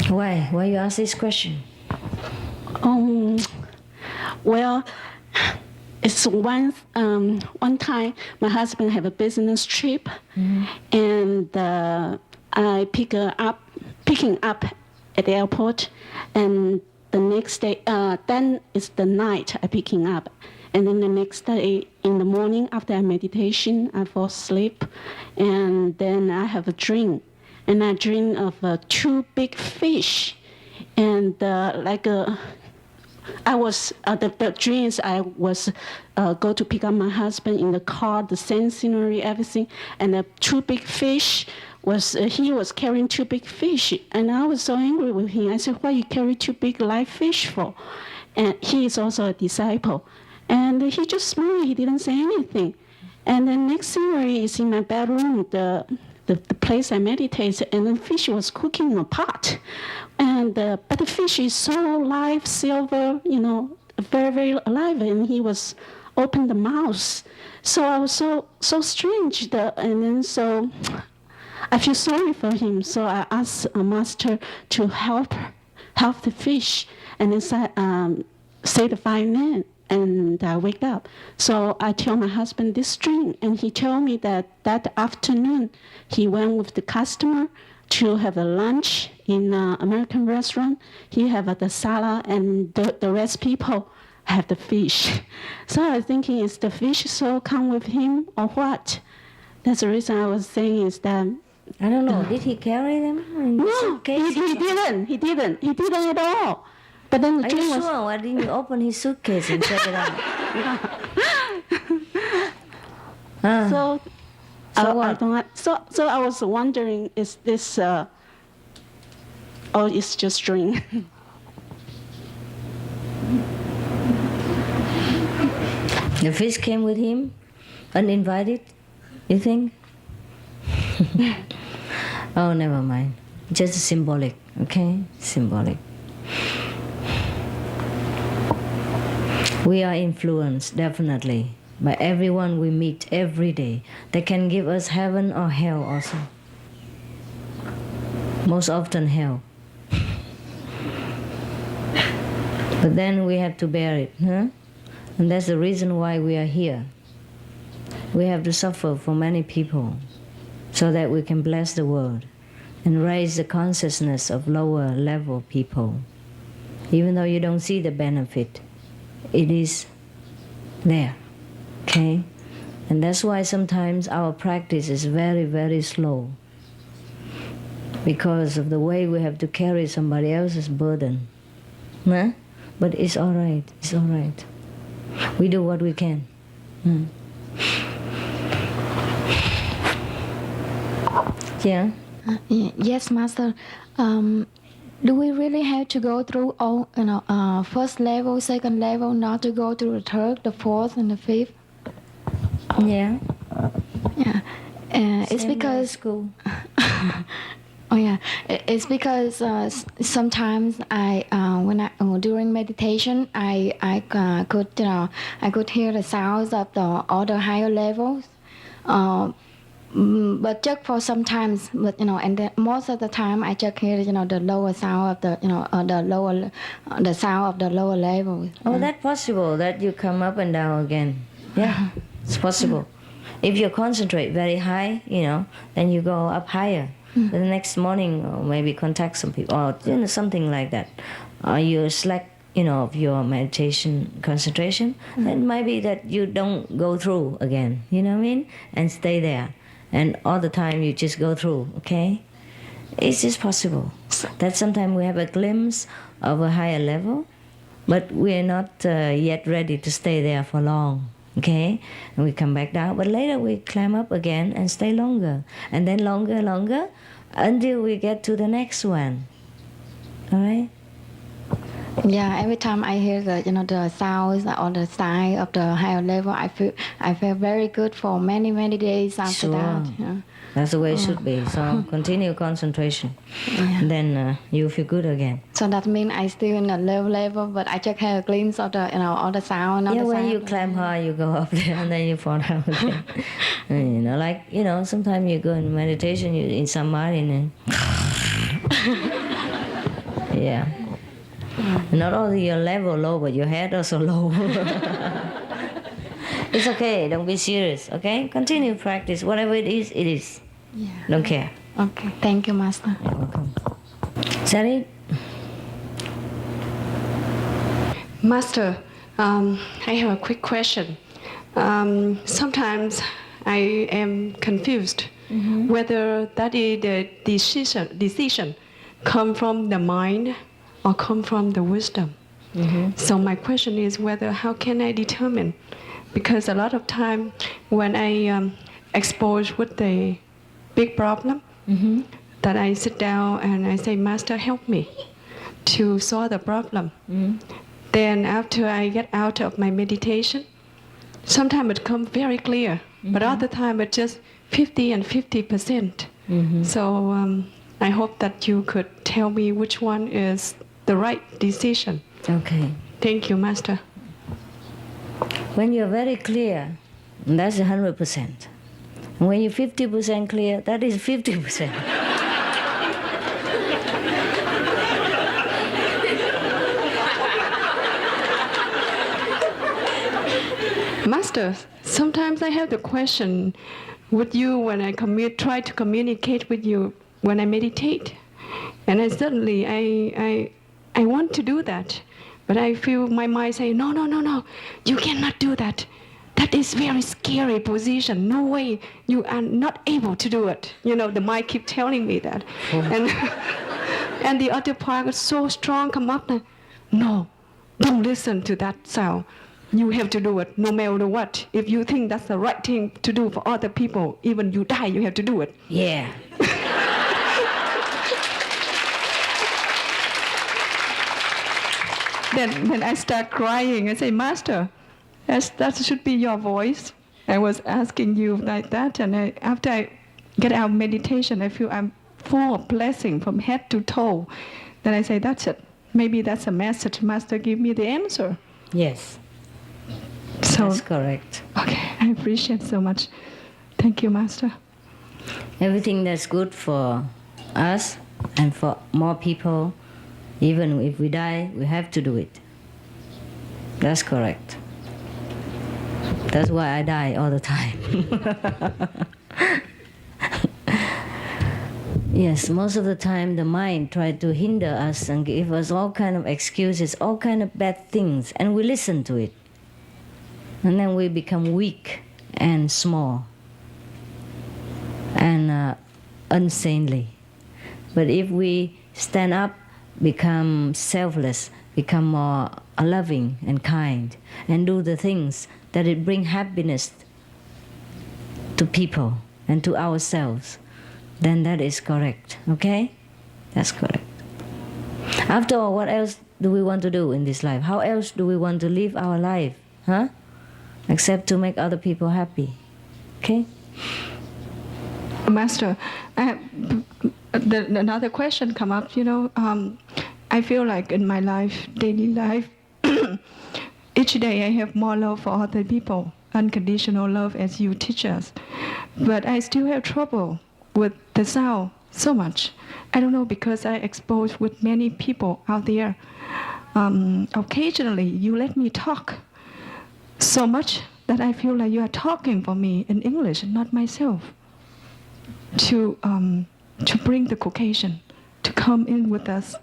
Why? Why you ask this question? Well, it's one time my husband had a business trip, and I picking up at the airport, and the next day, then it's the night I picking up, and then the next day in the morning after I meditation, I fall asleep, and then I have a dream, and I dream of two big fish, and I was the dreams. I was go to pick up my husband in the car, the same scenery, everything, and the two big fish was he was carrying two big fish, and I was so angry with him. I said, "Why you carry two big live fish for?" And he is also a disciple, and he just smiled. He didn't say anything. And the next scenery is in my bedroom, the place I meditate, and the fish was cooking in a pot. And but the fish is so live, silver, very, very alive, and he was open the mouth. So I was so strange. And then so I feel sorry for him. So I asked a master to help the fish, and then say the 5 names. And I wake up. So I tell my husband this dream, and he told me that afternoon he went with the customer to have a lunch in an American restaurant. He have the salad, and the rest people have the fish. So I was thinking, is the fish so come with him or what? That's the reason I was saying is that. I don't know. Did he carry them in the No, suitcase? he didn't. He didn't at all. But then the Are dream you was. sure? Why didn't you open his suitcase and check it out? So So I what? don't. So I was wondering, is this? Or it's just dream? The fish came with him, uninvited, you think? Oh, never mind. Just symbolic, okay? Symbolic. We are influenced, definitely, by everyone we meet every day. They can give us heaven or hell also. Most often hell. But then we have to bear it, huh? And that's the reason why we are here. We have to suffer for many people so that we can bless the world and raise the consciousness of lower level people. Even though you don't see the benefit, it is there, okay? And that's why sometimes our practice is very, very slow, because of the way we have to carry somebody else's burden. Huh? But it's all right, it's all right. We do what we can. Yeah? Yes, Master. Do we really have to go through all, first level, second level, not to go through the third, the fourth, and the fifth? Yeah. Yeah. It's Same because like school. Oh yeah, it's because sometimes during meditation I could hear the sounds of all the higher levels, but just for sometimes, and then most of the time I just hear the lower sound of the sound of the lower levels. Oh, that's possible that you come up and down again. Yeah, it's possible. If you concentrate very high, then you go up higher. The next morning, or maybe contact some people, or something like that. Or you slack, of your meditation concentration, then maybe that you don't go through again. You know what I mean? And stay there, and all the time you just go through. Okay, it's just possible that sometimes we have a glimpse of a higher level, but we are not yet ready to stay there for long. Okay, and we come back down, but later we climb up again and stay longer, and then longer, until we get to the next one. All right? Yeah, every time I hear the sounds on the side of the higher level, I feel very good for many days after Sure. that. Yeah. That's the way it should be. So continue concentration. Yeah. Then you feel good again. So that means I still in the low level, but I just have a glimpse of the all the sound on Yeah, the when side. you climb high, you go up there and then you fall down again. And, sometimes you go in meditation, you in samadhi and yeah. Not only your level low, but your head also low. It's okay, don't be serious, okay? Continue practice. Whatever it is, it is. Yeah. Don't care. Okay, thank you, Master. You're welcome. Sari? Master, I have a quick question. Sometimes I am confused whether that is the decision come from the mind or come from the wisdom. So my question is whether how can I determine? Because a lot of time when I expose with the big problem, that I sit down and I say, Master, help me to solve the problem. Then after I get out of my meditation, sometimes it comes very clear, but other time it's just 50 and 50%. So I hope that you could tell me which one is the right decision. Okay. Thank you, Master. When you're very clear, that's 100%. And when you're 50% clear, that is 50%. Master, sometimes I have the question with you when I try to communicate with you when I meditate. And I suddenly, I want to do that. But I feel my mind say, no, you cannot do that. That is very scary position. No way, you are not able to do it. The mind keep telling me that. And the other part is so strong come up. No, don't listen to that sound. You have to do it no matter what. If you think that's the right thing to do for other people, even you die, you have to do it. Yeah. Then I start crying. I say, Master, that should be your voice. I was asking you like that, and after I get out of meditation, I feel I'm full of blessing from head to toe. Then I say, that's it. Maybe that's a message. Master, give me the answer. Yes. So, That's correct. okay, I appreciate so much. Thank you, Master. Everything that's good for us and for more people, even if we die, we have to do it. That's correct. That's why I die all the time. Yes, most of the time the mind tries to hinder us and give us all kind of excuses, all kind of bad things, and we listen to it. And then we become weak and small and unsaintly. But if we stand up, become selfless, become more loving and kind, and do the things that it bring happiness to people and to ourselves, then that is correct, okay? That's correct. After all, what else do we want to do in this life? How else do we want to live our life, huh? Except to make other people happy, okay? Master, another question come up, I feel like in my life, daily life, each day I have more love for other people, unconditional love as you teach us. But I still have trouble with the sound so much. I don't know, because I exposed with many people out there. Occasionally, you let me talk so much that I feel like you are talking for me in English, not myself. To bring the Caucasian to come in with us.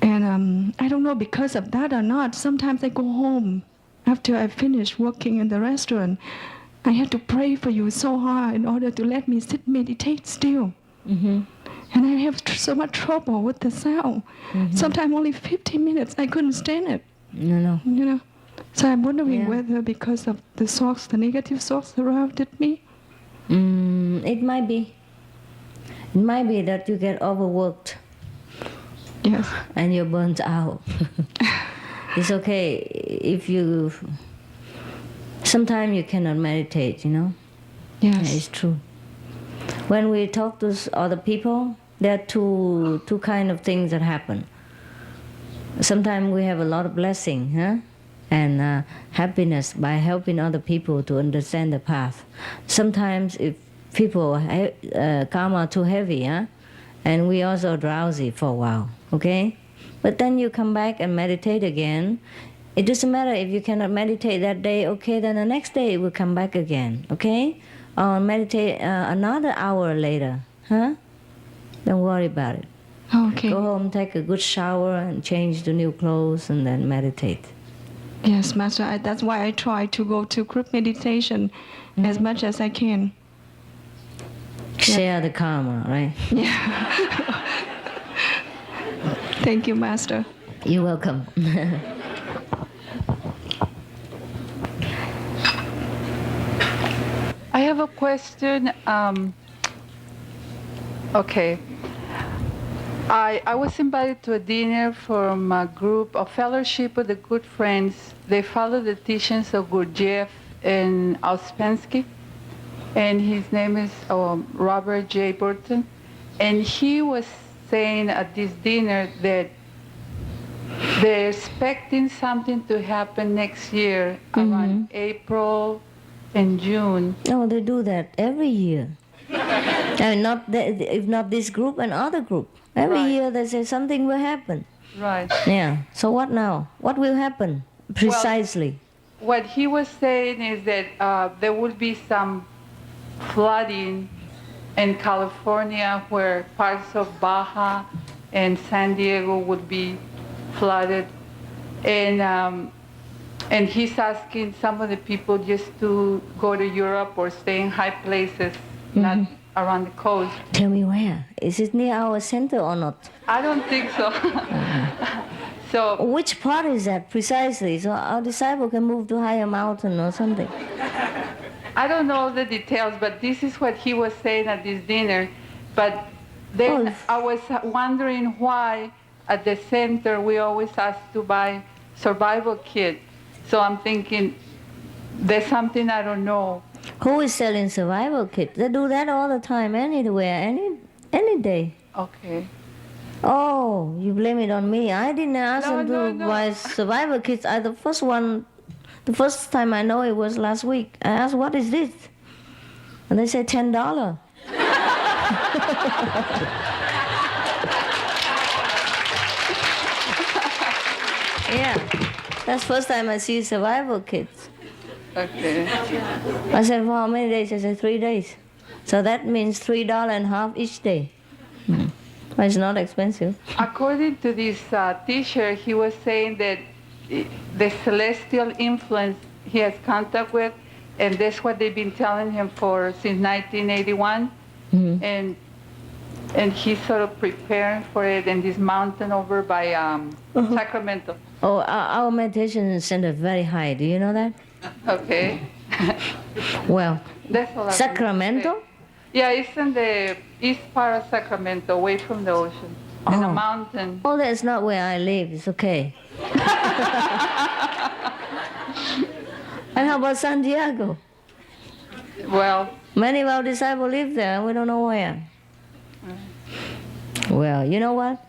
And I don't know because of that or not, sometimes I go home after I finish working in the restaurant. I have to pray for you so hard in order to let me sit meditate still. And I have so much trouble with the sound. Sometimes only 15 minutes, I couldn't stand it. No. So I'm wondering whether because of the negative thoughts surrounded me. It might be. It might be that you get overworked Yes. and you're burnt out. It's okay if you. Sometimes you cannot meditate, you know. Yes. Yeah, it's true. When we talk to other people, there are two kind of things that happen. Sometimes we have a lot of blessing, huh? And happiness by helping other people to understand the path. Sometimes if people karma too heavy, huh? And we also drowsy for a while, okay? But then you come back and meditate again. It doesn't matter if you cannot meditate that day, okay, then the next day it will come back again, okay? Or meditate another hour later, huh? Don't worry about it. Okay. Go home, take a good shower, and change to new clothes, and then meditate. Yes, Master. That's why I try to go to group meditation as much as I can. Share the karma, right? Thank you, Master. You're welcome. I have a question. Okay. I was invited to a dinner from a group, a fellowship with the good friends. They follow the teachings of Gurdjieff and Ouspensky. And his name is Robert J. Burton. And he was saying at this dinner that they're expecting something to happen next year around April and June. No, they do that every year. And if not this group, another group. Every Right. year they say something will happen. Right. Yeah. So what now? What will happen precisely? What he was saying is that there will be some flooding in California where parts of Baja and San Diego would be flooded. And he's asking some of the people just to go to Europe or stay in high places, not around the coast. Tell me where. Is it near our center or not? I don't think so. So Which part is that precisely? So our disciple can move to higher mountain or something. I don't know the details, but this is what he was saying at this dinner. But then Oh. I was wondering why at the center we always ask to buy survival kit. So I'm thinking there's something I don't know. Who is selling survival kits? They do that all the time, anywhere, any day. Okay. Oh, you blame it on me. I didn't ask No, them to no. buy survival kits. The first time I know it was last week. I asked, what is this? And they said $10. Yeah, that's first time I see survival kits. Okay. I said, for how many days? I said, 3 days. So that means $3.50 each day. Well, it's not expensive. According to this teacher, he was saying that the celestial influence he has contact with, and that's what they've been telling him since 1981. And he's sort of preparing for it in this mountain over by Sacramento. Oh, our meditation center is very high. Do you know that? Okay. Well, That's all I Sacramento? Yeah, it's in the east part of Sacramento, away from the ocean, in a Oh. mountain. Oh, that's not where I live. It's okay. And how about San Diego? Well, Many of our disciples live there. We don't know where. Well, you know what?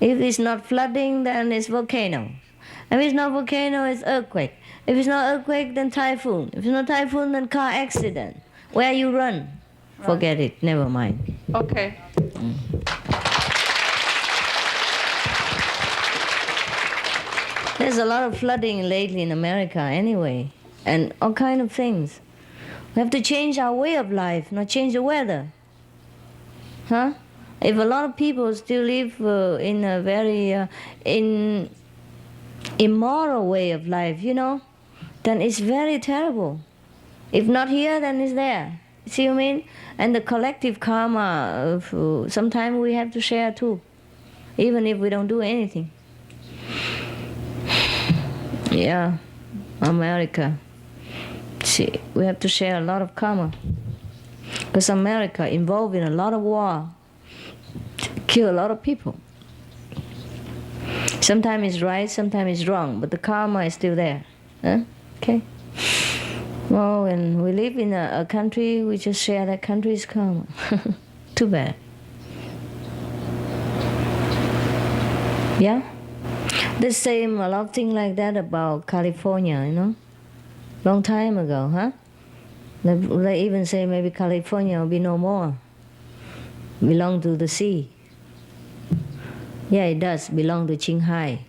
If it's not flooding, then it's volcano. If it's not volcano, it's earthquake. If it's not earthquake, then typhoon. If it's not typhoon, then car accident. Where you run? Forget it. Never mind. okay. There's a lot of flooding lately in America anyway, and all kind of things. We have to change our way of life, not change the weather. Huh? If a lot of people still live in a very immoral way of life, you know, then it's very terrible. If not here, then it's there. See what I mean? And the collective karma, sometimes we have to share too, even if we don't do anything. Yeah, America. See, we have to share a lot of karma. Because America involved in a lot of war, kill a lot of people. Sometimes it's right, sometimes it's wrong, but the karma is still there. Huh? Okay? Well, when we live in a country, we just share that country's karma. Too bad. Yeah? They say a lot of things like that about California, you know? Long time ago, huh? They even say maybe California will be no more. Belong to the sea. Yeah, it does belong to Qinghai.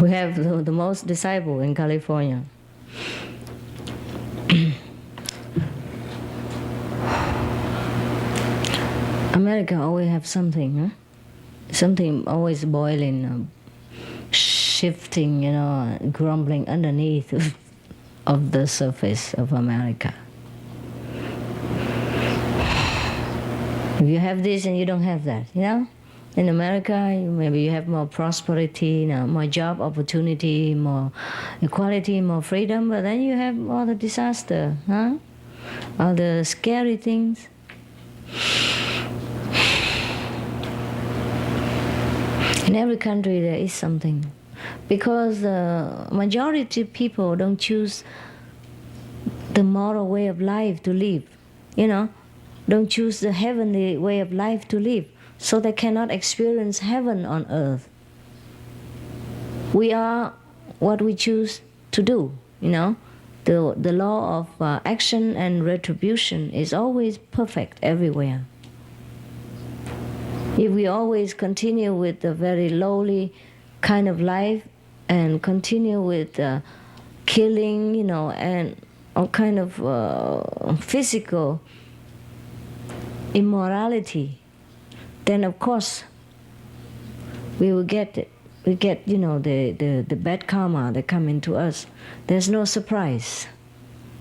We have the most disciples in California. America always have something, huh? Something always boiling, shifting, you know, grumbling underneath of the surface of America. If you have this and you don't have that, you know? In America, maybe you have more prosperity, you know, more job opportunity, more equality, more freedom, but then you have all the disaster, huh? All the scary things. In every country there is something, because the majority of people don't choose the moral way of life to live, you know, don't choose the heavenly way of life to live, so they cannot experience heaven on earth. We are what we choose to do, you know. The law of action and retribution is always perfect everywhere. If we always continue with a very lowly kind of life and continue with killing, you know, and all kind of physical immorality, then of course we will get it. We get, you know, the bad karma that come into us. There's no surprise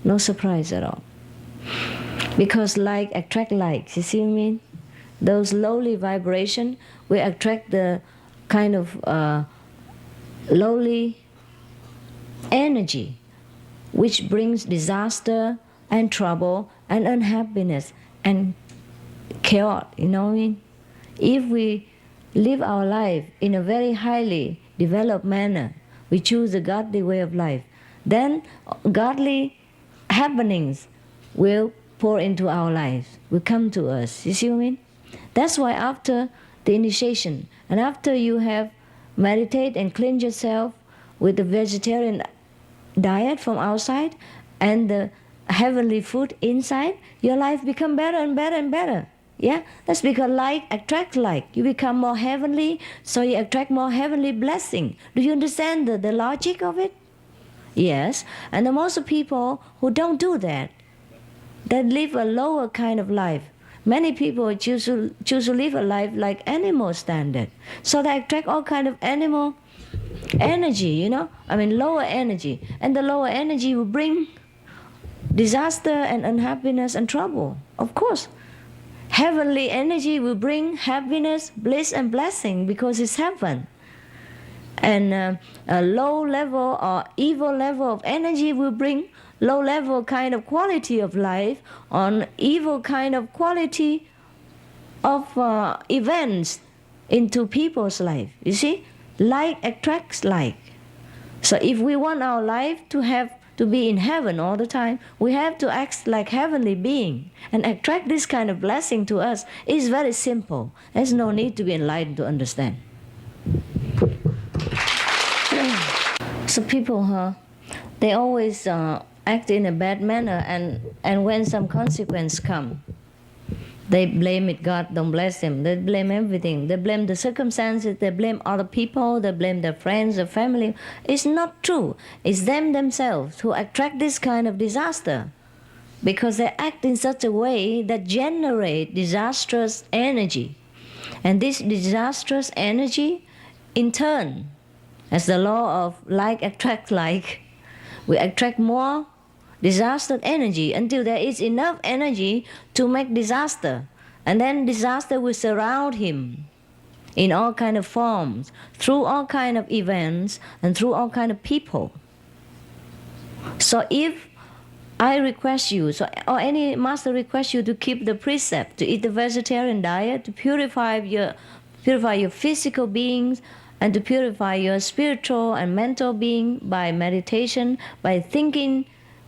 at all. Because like attract like, you see what I mean? Those lowly vibration will attract the kind of lowly energy, which brings disaster and trouble and unhappiness and chaos, you know what I mean? If we live our life in a very highly developed manner, we choose the godly way of life, then godly happenings will pour into our lives, will come to us. You see what I mean? That's why after the initiation, and after you have meditate and cleanse yourself with the vegetarian diet from outside and the heavenly food inside, your life become better and better and better. Yeah, that's because like attract like. You become more heavenly, so you attract more heavenly blessing. Do you understand the logic of it? Yes, and the most people who don't do that, that live a lower kind of life. Many people choose to live a life like animal standard. So they attract all kind of animal energy, you know? I mean lower energy. And the lower energy will bring disaster and unhappiness and trouble. Of course. Heavenly energy will bring happiness, bliss and blessing because it's heaven. And a low level or evil level of energy will bring low level kind of quality of life on evil kind of quality of events into people's life. You see, like attracts like. So if we want our life to be in heaven all the time, we have to act like heavenly being and attract this kind of blessing to us. It's very simple. There's no need to be enlightened to understand. So people, they always act in a bad manner, and when some consequence come, they blame it. God don't bless them. They blame everything. They blame the circumstances. They blame other people. They blame their friends, their family. It's not true. It's them themselves who attract this kind of disaster, because they act in such a way that generate disastrous energy, and this disastrous energy, in turn, as the law of like attract like, we attract more disaster energy until there is enough energy to make disaster. And then disaster will surround him in all kind of forms, through all kind of events, and through all kind of people. So if I request you, or any master requests you to keep the precept, to eat the vegetarian diet, to purify your physical beings, and to purify your spiritual and mental being by meditation, by thinking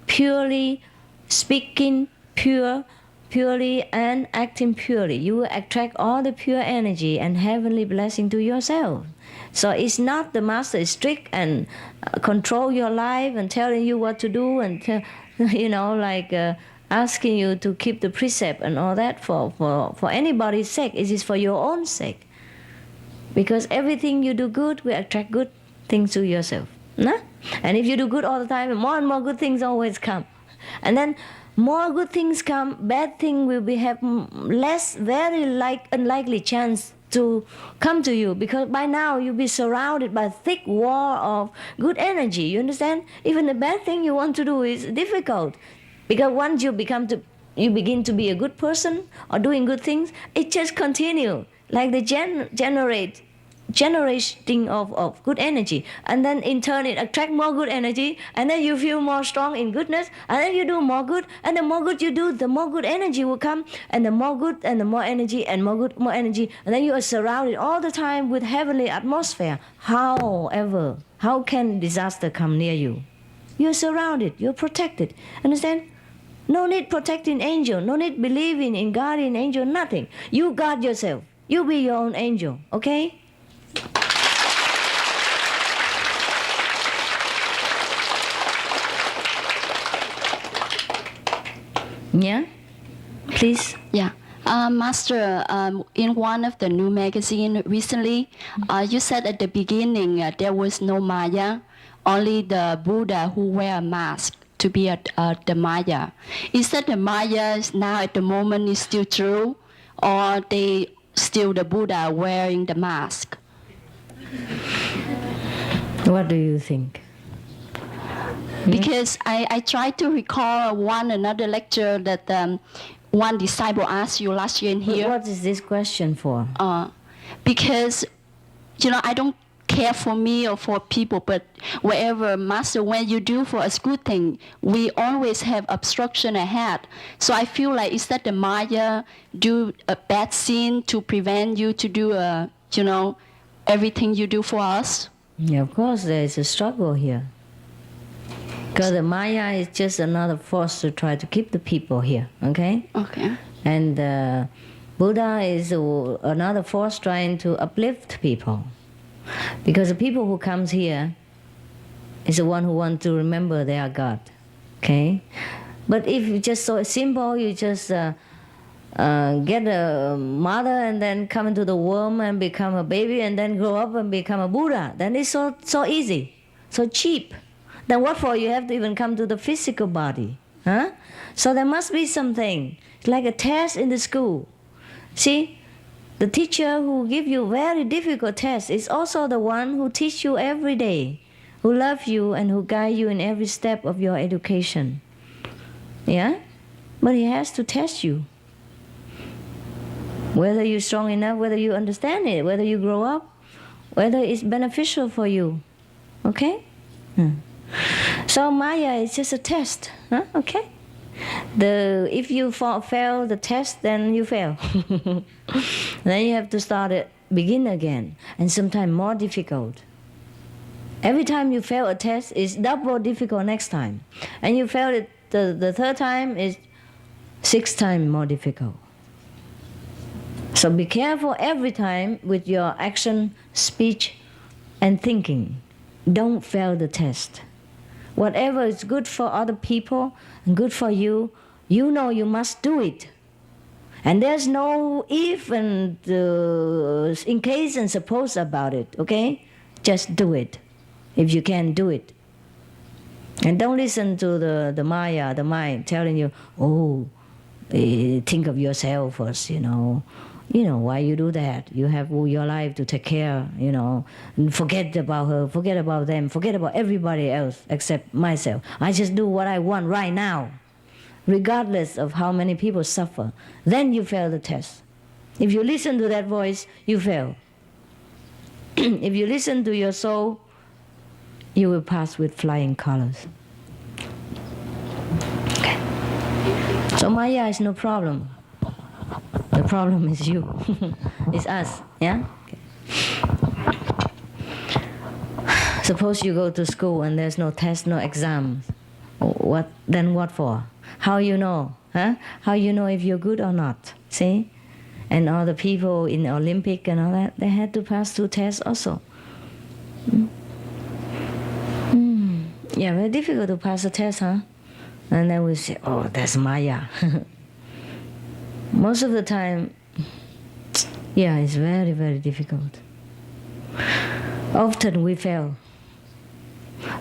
purely, speaking purely, and acting purely, you will attract all the pure energy and heavenly blessing to yourself. So it's not the master is strict and control your life and telling you what to do and asking you to keep the precept and all that for anybody's sake. It is for your own sake. Because everything you do good will attract good things to yourself. No? And if you do good all the time, more and more good things always come. And then more good things come, bad things will have less, very unlikely chance to come to you, because by now you'll be surrounded by a thick wall of good energy. You understand? Even the bad thing you want to do is difficult, because once you begin to be a good person or doing good things, it just continue like the generating of good energy, and then in turn it attract more good energy, and then you feel more strong in goodness, and then you do more good, and the more good you do, the more good energy will come, and the more good and the more energy and more good, more energy, and then you are surrounded all the time with heavenly atmosphere. However, how can disaster come near you? You're surrounded, you're protected. Understand? No need protecting angel, no need believing in guardian angel, nothing. You guard yourself. You be your own angel, okay? Yeah, please. Yeah. Master, in one of the new magazine recently, you said at the beginning there was no Maya, only the Buddha who wear a mask to be the Maya. Is that the Maya is now at the moment is still true, or they still the Buddha wearing the mask? What do you think? Because I tried to recall another lecture that one disciple asked you last year in here. What is this question for? Because, I don't care for me or for people, but wherever, Master, when you do for a good thing, we always have obstruction ahead. So I feel like, is that the Maya do a bad sin to prevent you to do, everything you do for us? Yeah, of course, there is a struggle here. Because the Maya is just another force to try to keep the people here, okay? Okay. And Buddha is another force trying to uplift people. Because the people who comes here is the one who want to remember they are God, okay? But if it's just so simple, you just get a mother and then come into the womb and become a baby and then grow up and become a Buddha, then it's so easy, so cheap. Then what for you have to even come to the physical body? Huh? So there must be something. It's like a test in the school. See, the teacher who give you very difficult tests is also the one who teach you every day, who love you and who guide you in every step of your education. Yeah? But he has to test you. Whether you're strong enough, whether you understand it, whether you grow up, whether it's beneficial for you. Okay? So Maya is just a test. Huh? Okay? If you fail the test, then you fail. Then you have to begin again, and sometimes more difficult. Every time you fail a test, it's double difficult next time. And you fail it the third time, is 6 times more difficult. So be careful every time with your action, speech, and thinking. Don't fail the test. Whatever is good for other people and good for you, you know you must do it. And there's no if and in case and suppose about it, okay? Just do it, if you can do it. And don't listen to the Maya, the mind, telling you, think of yourself first, why you do that? You have your life to take care, and forget about her, forget about them, forget about everybody else except myself. I just do what I want right now, regardless of how many people suffer. Then you fail the test. If you listen to that voice, you fail. If you listen to your soul, you will pass with flying colors. Okay. So Maya is no problem. The problem is you. It's us. Yeah? Okay. Suppose you go to school and there's no test, no exams. Then what for? How you know? Huh? How you know if you're good or not? See? And all the people in the Olympic and all that, they had to pass through tests also. Yeah, very difficult to pass the test, huh? And then we say, oh, that's Maya. Most of the time, yeah, it's very, very difficult. Often we fail.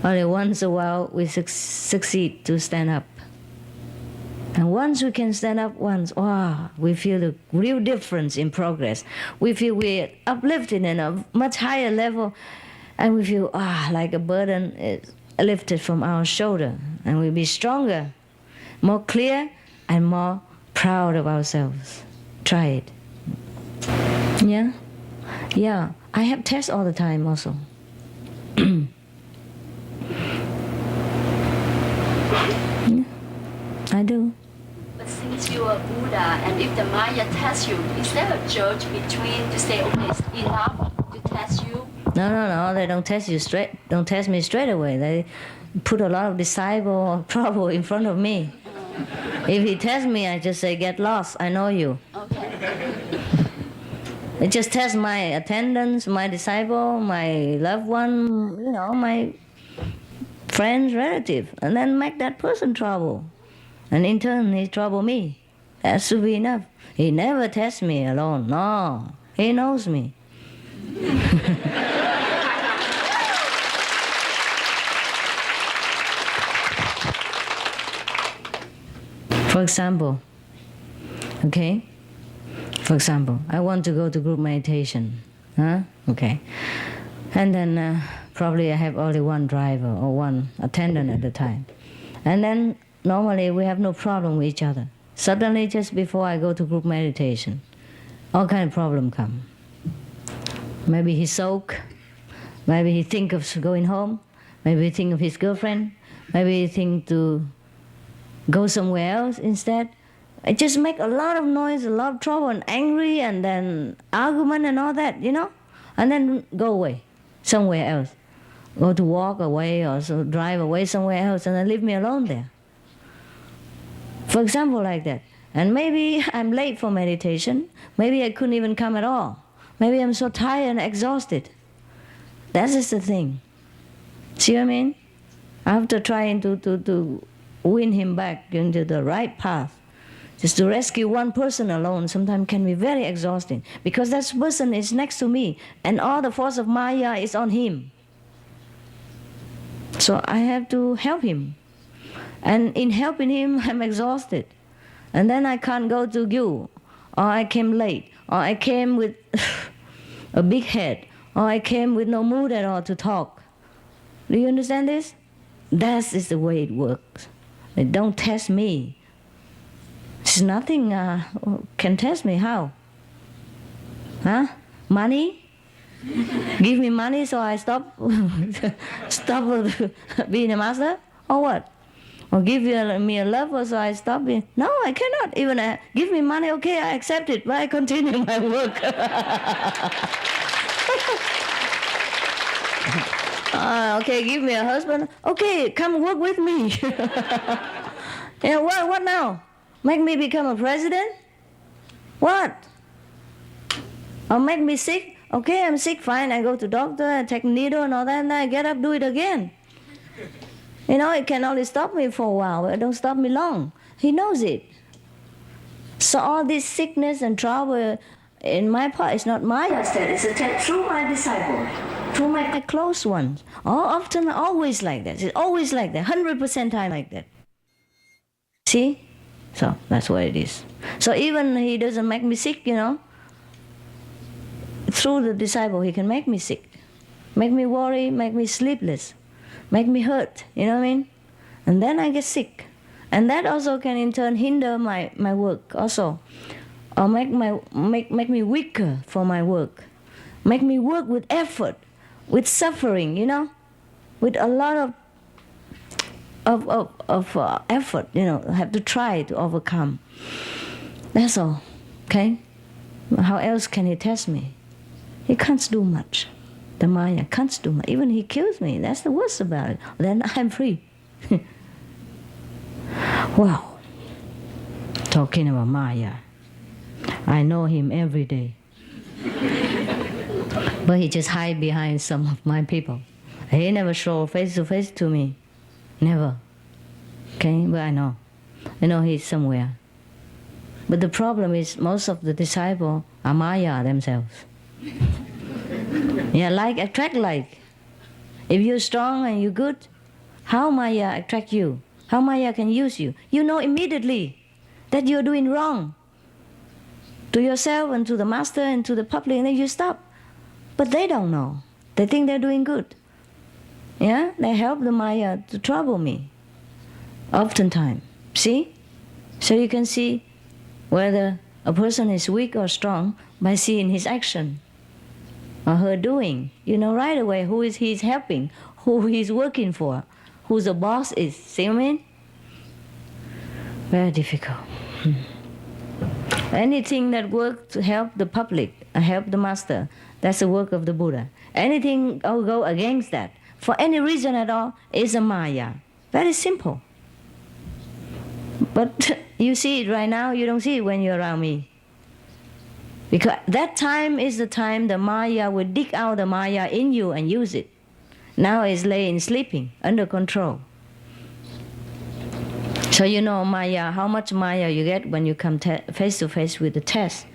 Only once in a while we succeed to stand up. And once we can stand up once, wow, we feel the real difference in progress. We feel we're uplifted in a much higher level, and we feel, like a burden is lifted from our shoulder, and we'll be stronger, more clear, and more proud of ourselves. Try it. Yeah? Yeah. I have tests all the time also. Yeah, I do. But since you are Buddha, and if the Maya tests you, is there a judge between to say, okay, it's enough to test you? No. They don't test you straight. Don't test me straight away. They put a lot of disciple or trouble in front of me. If he tests me, I just say, get lost. I know you. Okay. It just tests my attendance, my disciple, my loved one, my friends, relative, and then make that person trouble. And in turn, he trouble me. That should be enough. He never tests me alone. No, he knows me. For example, I want to go to group meditation. Huh? Okay. And then probably I have only one driver or one attendant at the time. And then normally we have no problem with each other. Suddenly, just before I go to group meditation, all kind of problem come. Maybe he sulk, maybe he think of going home, maybe he think of his girlfriend, maybe he think to go somewhere else instead. I just make a lot of noise, a lot of trouble, and angry, and then argument and all that, and then go away somewhere else. Go to walk away or so drive away somewhere else and then leave me alone there. For example, like that. And maybe I'm late for meditation. Maybe I couldn't even come at all. Maybe I'm so tired and exhausted. That is the thing. See what I mean? After trying to win him back into the right path, just to rescue one person alone sometimes can be very exhausting, because that person is next to me and all the force of Maya is on him. So I have to help him. And in helping him, I'm exhausted. And then I can't go to you, or I came late, or I came with a big head, or I came with no mood at all to talk. Do you understand this? That is the way it works. Don't test me. There's nothing can test me. How? Huh? Money? Give me money so I stop being a master? Or what? Or give me a lover so I stop being... No, I cannot. Even give me money, okay, I accept it, but I continue my work. Okay, give me a husband. Okay, come work with me. Yeah, what now? Make me become a president? What? Or make me sick? Okay, I'm sick, fine. I go to doctor, I take needle and all that, and I get up, do it again. It can only stop me for a while, but it don't stop me long. He knows it. So all this sickness and trouble in my part, it's not my attack, it's attacked through my disciple, through my close ones. Often, always like that. It's always like that, 100% time like that. See? So that's what it is. So even he doesn't make me sick, through the disciple he can make me sick, make me worry, make me sleepless, make me hurt, you know what I mean? And then I get sick. And that also can in turn hinder my work also. or make me weaker for my work, make me work with effort, with suffering, with a lot of effort, have to try to overcome. That's all, okay? How else can he test me? He can't do much. The Maya can't do much. Even he kills me, that's the worst about it. Then I'm free. Wow. Talking about Maya, I know him every day. But he just hide behind some of my people. He never show face to face to me. Never. Okay, but I know he's somewhere. But the problem is most of the disciples are Maya themselves. Yeah, like attract like. If you're strong and you're good, how Maya attract you? How Maya can use you? You know immediately that you're doing wrong to yourself and to the master and to the public, and then you stop. But they don't know. They think they're doing good. Yeah, they help the Maya to trouble me. Oftentimes, see? So you can see whether a person is weak or strong by seeing his action or her doing. You know right away who is he's helping, who he's working for, who the boss is. See what I mean? Very difficult. Anything that works to help the public, help the master, that's the work of the Buddha. Anything go against that, for any reason at all, is a Maya. Very simple. But you see it right now, you don't see it when you're around me. Because that time is the time the Maya will dig out the Maya in you and use it. Now it's laying sleeping, under control. So you know Maya, how much Maya you get when you come face to face with the test.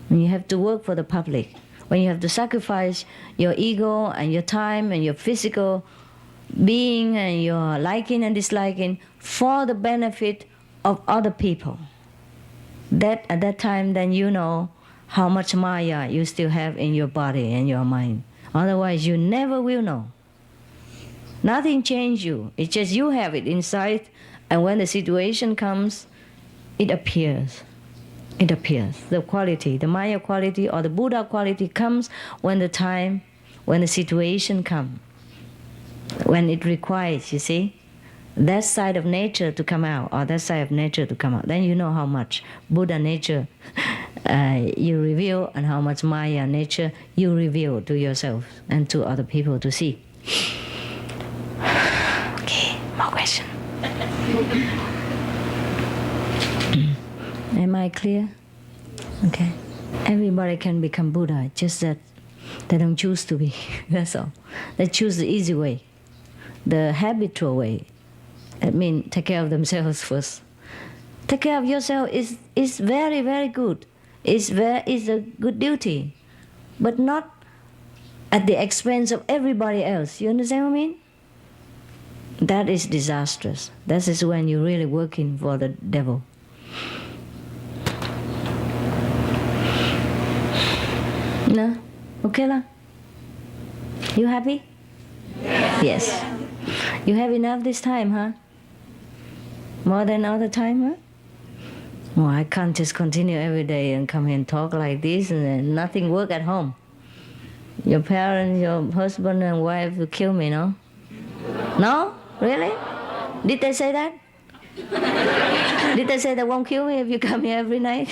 When you have to work for the public. When you have to sacrifice your ego and your time and your physical being and your liking and disliking for the benefit of other people. That at that time then you know how much Maya you still have in your body and your mind. Otherwise you never will know. Nothing changes you. It's just you have it inside, and when the situation comes, it appears. It appears. The quality, the Maya quality or the Buddha quality comes when the situation comes. When it requires, you see, that side of nature to come out, or that side of nature to come out. Then you know how much Buddha nature you reveal and how much Maya nature you reveal to yourself and to other people to see. Okay, more question. Am I clear? Okay. Everybody can become Buddha, just that they don't choose to be. That's all. They choose the easy way, the habitual way. That means take care of themselves first. Take care of yourself is very, very good. Is a good duty, but not at the expense of everybody else. You understand what I mean? That is disastrous. That is when you're really working for the devil. No? Okay lah? You happy? Yes. You have enough this time, huh? More than other time, huh? Oh, I can't just continue every day and come here and talk like this and then nothing work at home. Your parents, your husband and wife will kill me, no? No? Really? Did they say that? Did they say they won't kill me if you come here every night?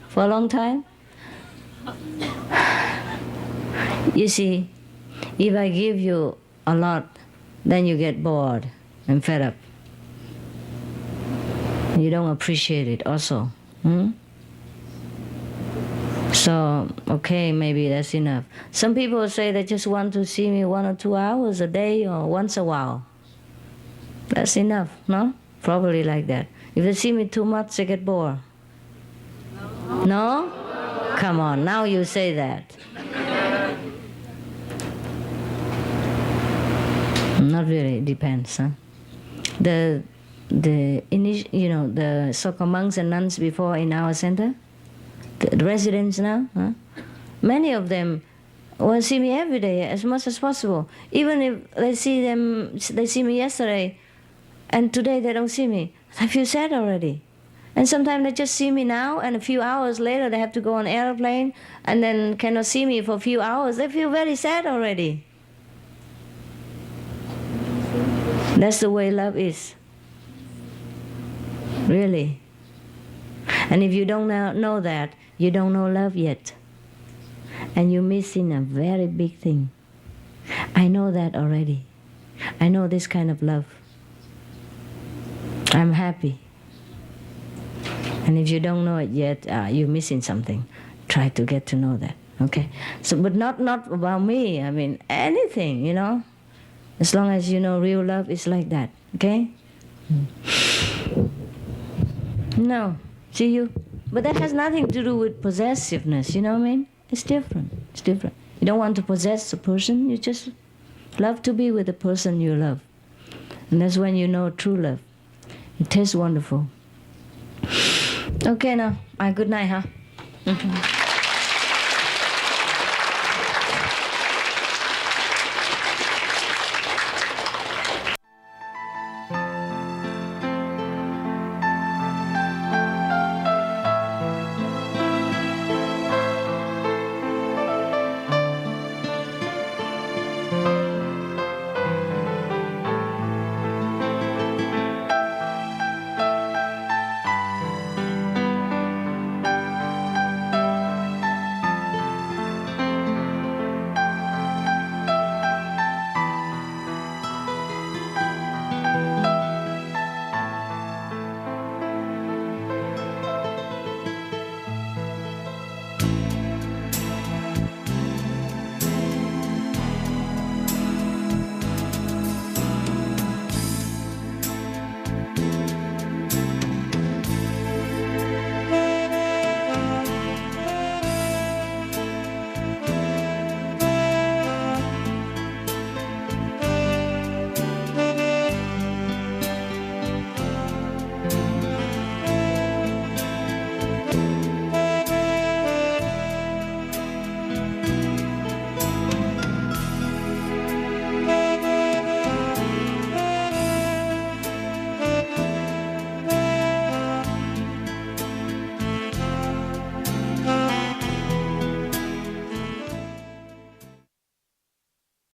For a long time? You see, if I give you a lot, then you get bored and fed up. You don't appreciate it also. So, okay, maybe that's enough. Some people say they just want to see me 1 or 2 hours a day or once a while. That's enough, no? Probably like that. If they see me too much, they get bored. No? Come on, now you say that. Not really, it depends, huh? The so-called monks and nuns before in our center, the residents now, huh? Many of them will see me every day as much as possible. Even if they see me yesterday, and today they don't see me, I feel sad already. And sometimes they just see me now, and a few hours later they have to go on airplane, and then cannot see me for a few hours. They feel very sad already. That's the way love is. Really. And if you don't know that, you don't know love yet. And you're missing a very big thing. I know that already. I know this kind of love. I'm happy. And if you don't know it yet, you're missing something. Try to get to know that. Okay? So, but not about me. I mean, anything, you know. As long as you know real love is like that. Okay? No. See you? But that has nothing to do with possessiveness, you know what I mean? It's different. It's different. You don't want to possess a person, you just love to be with the person you love. And that's when you know true love. It tastes wonderful. Okay now. Good night, huh?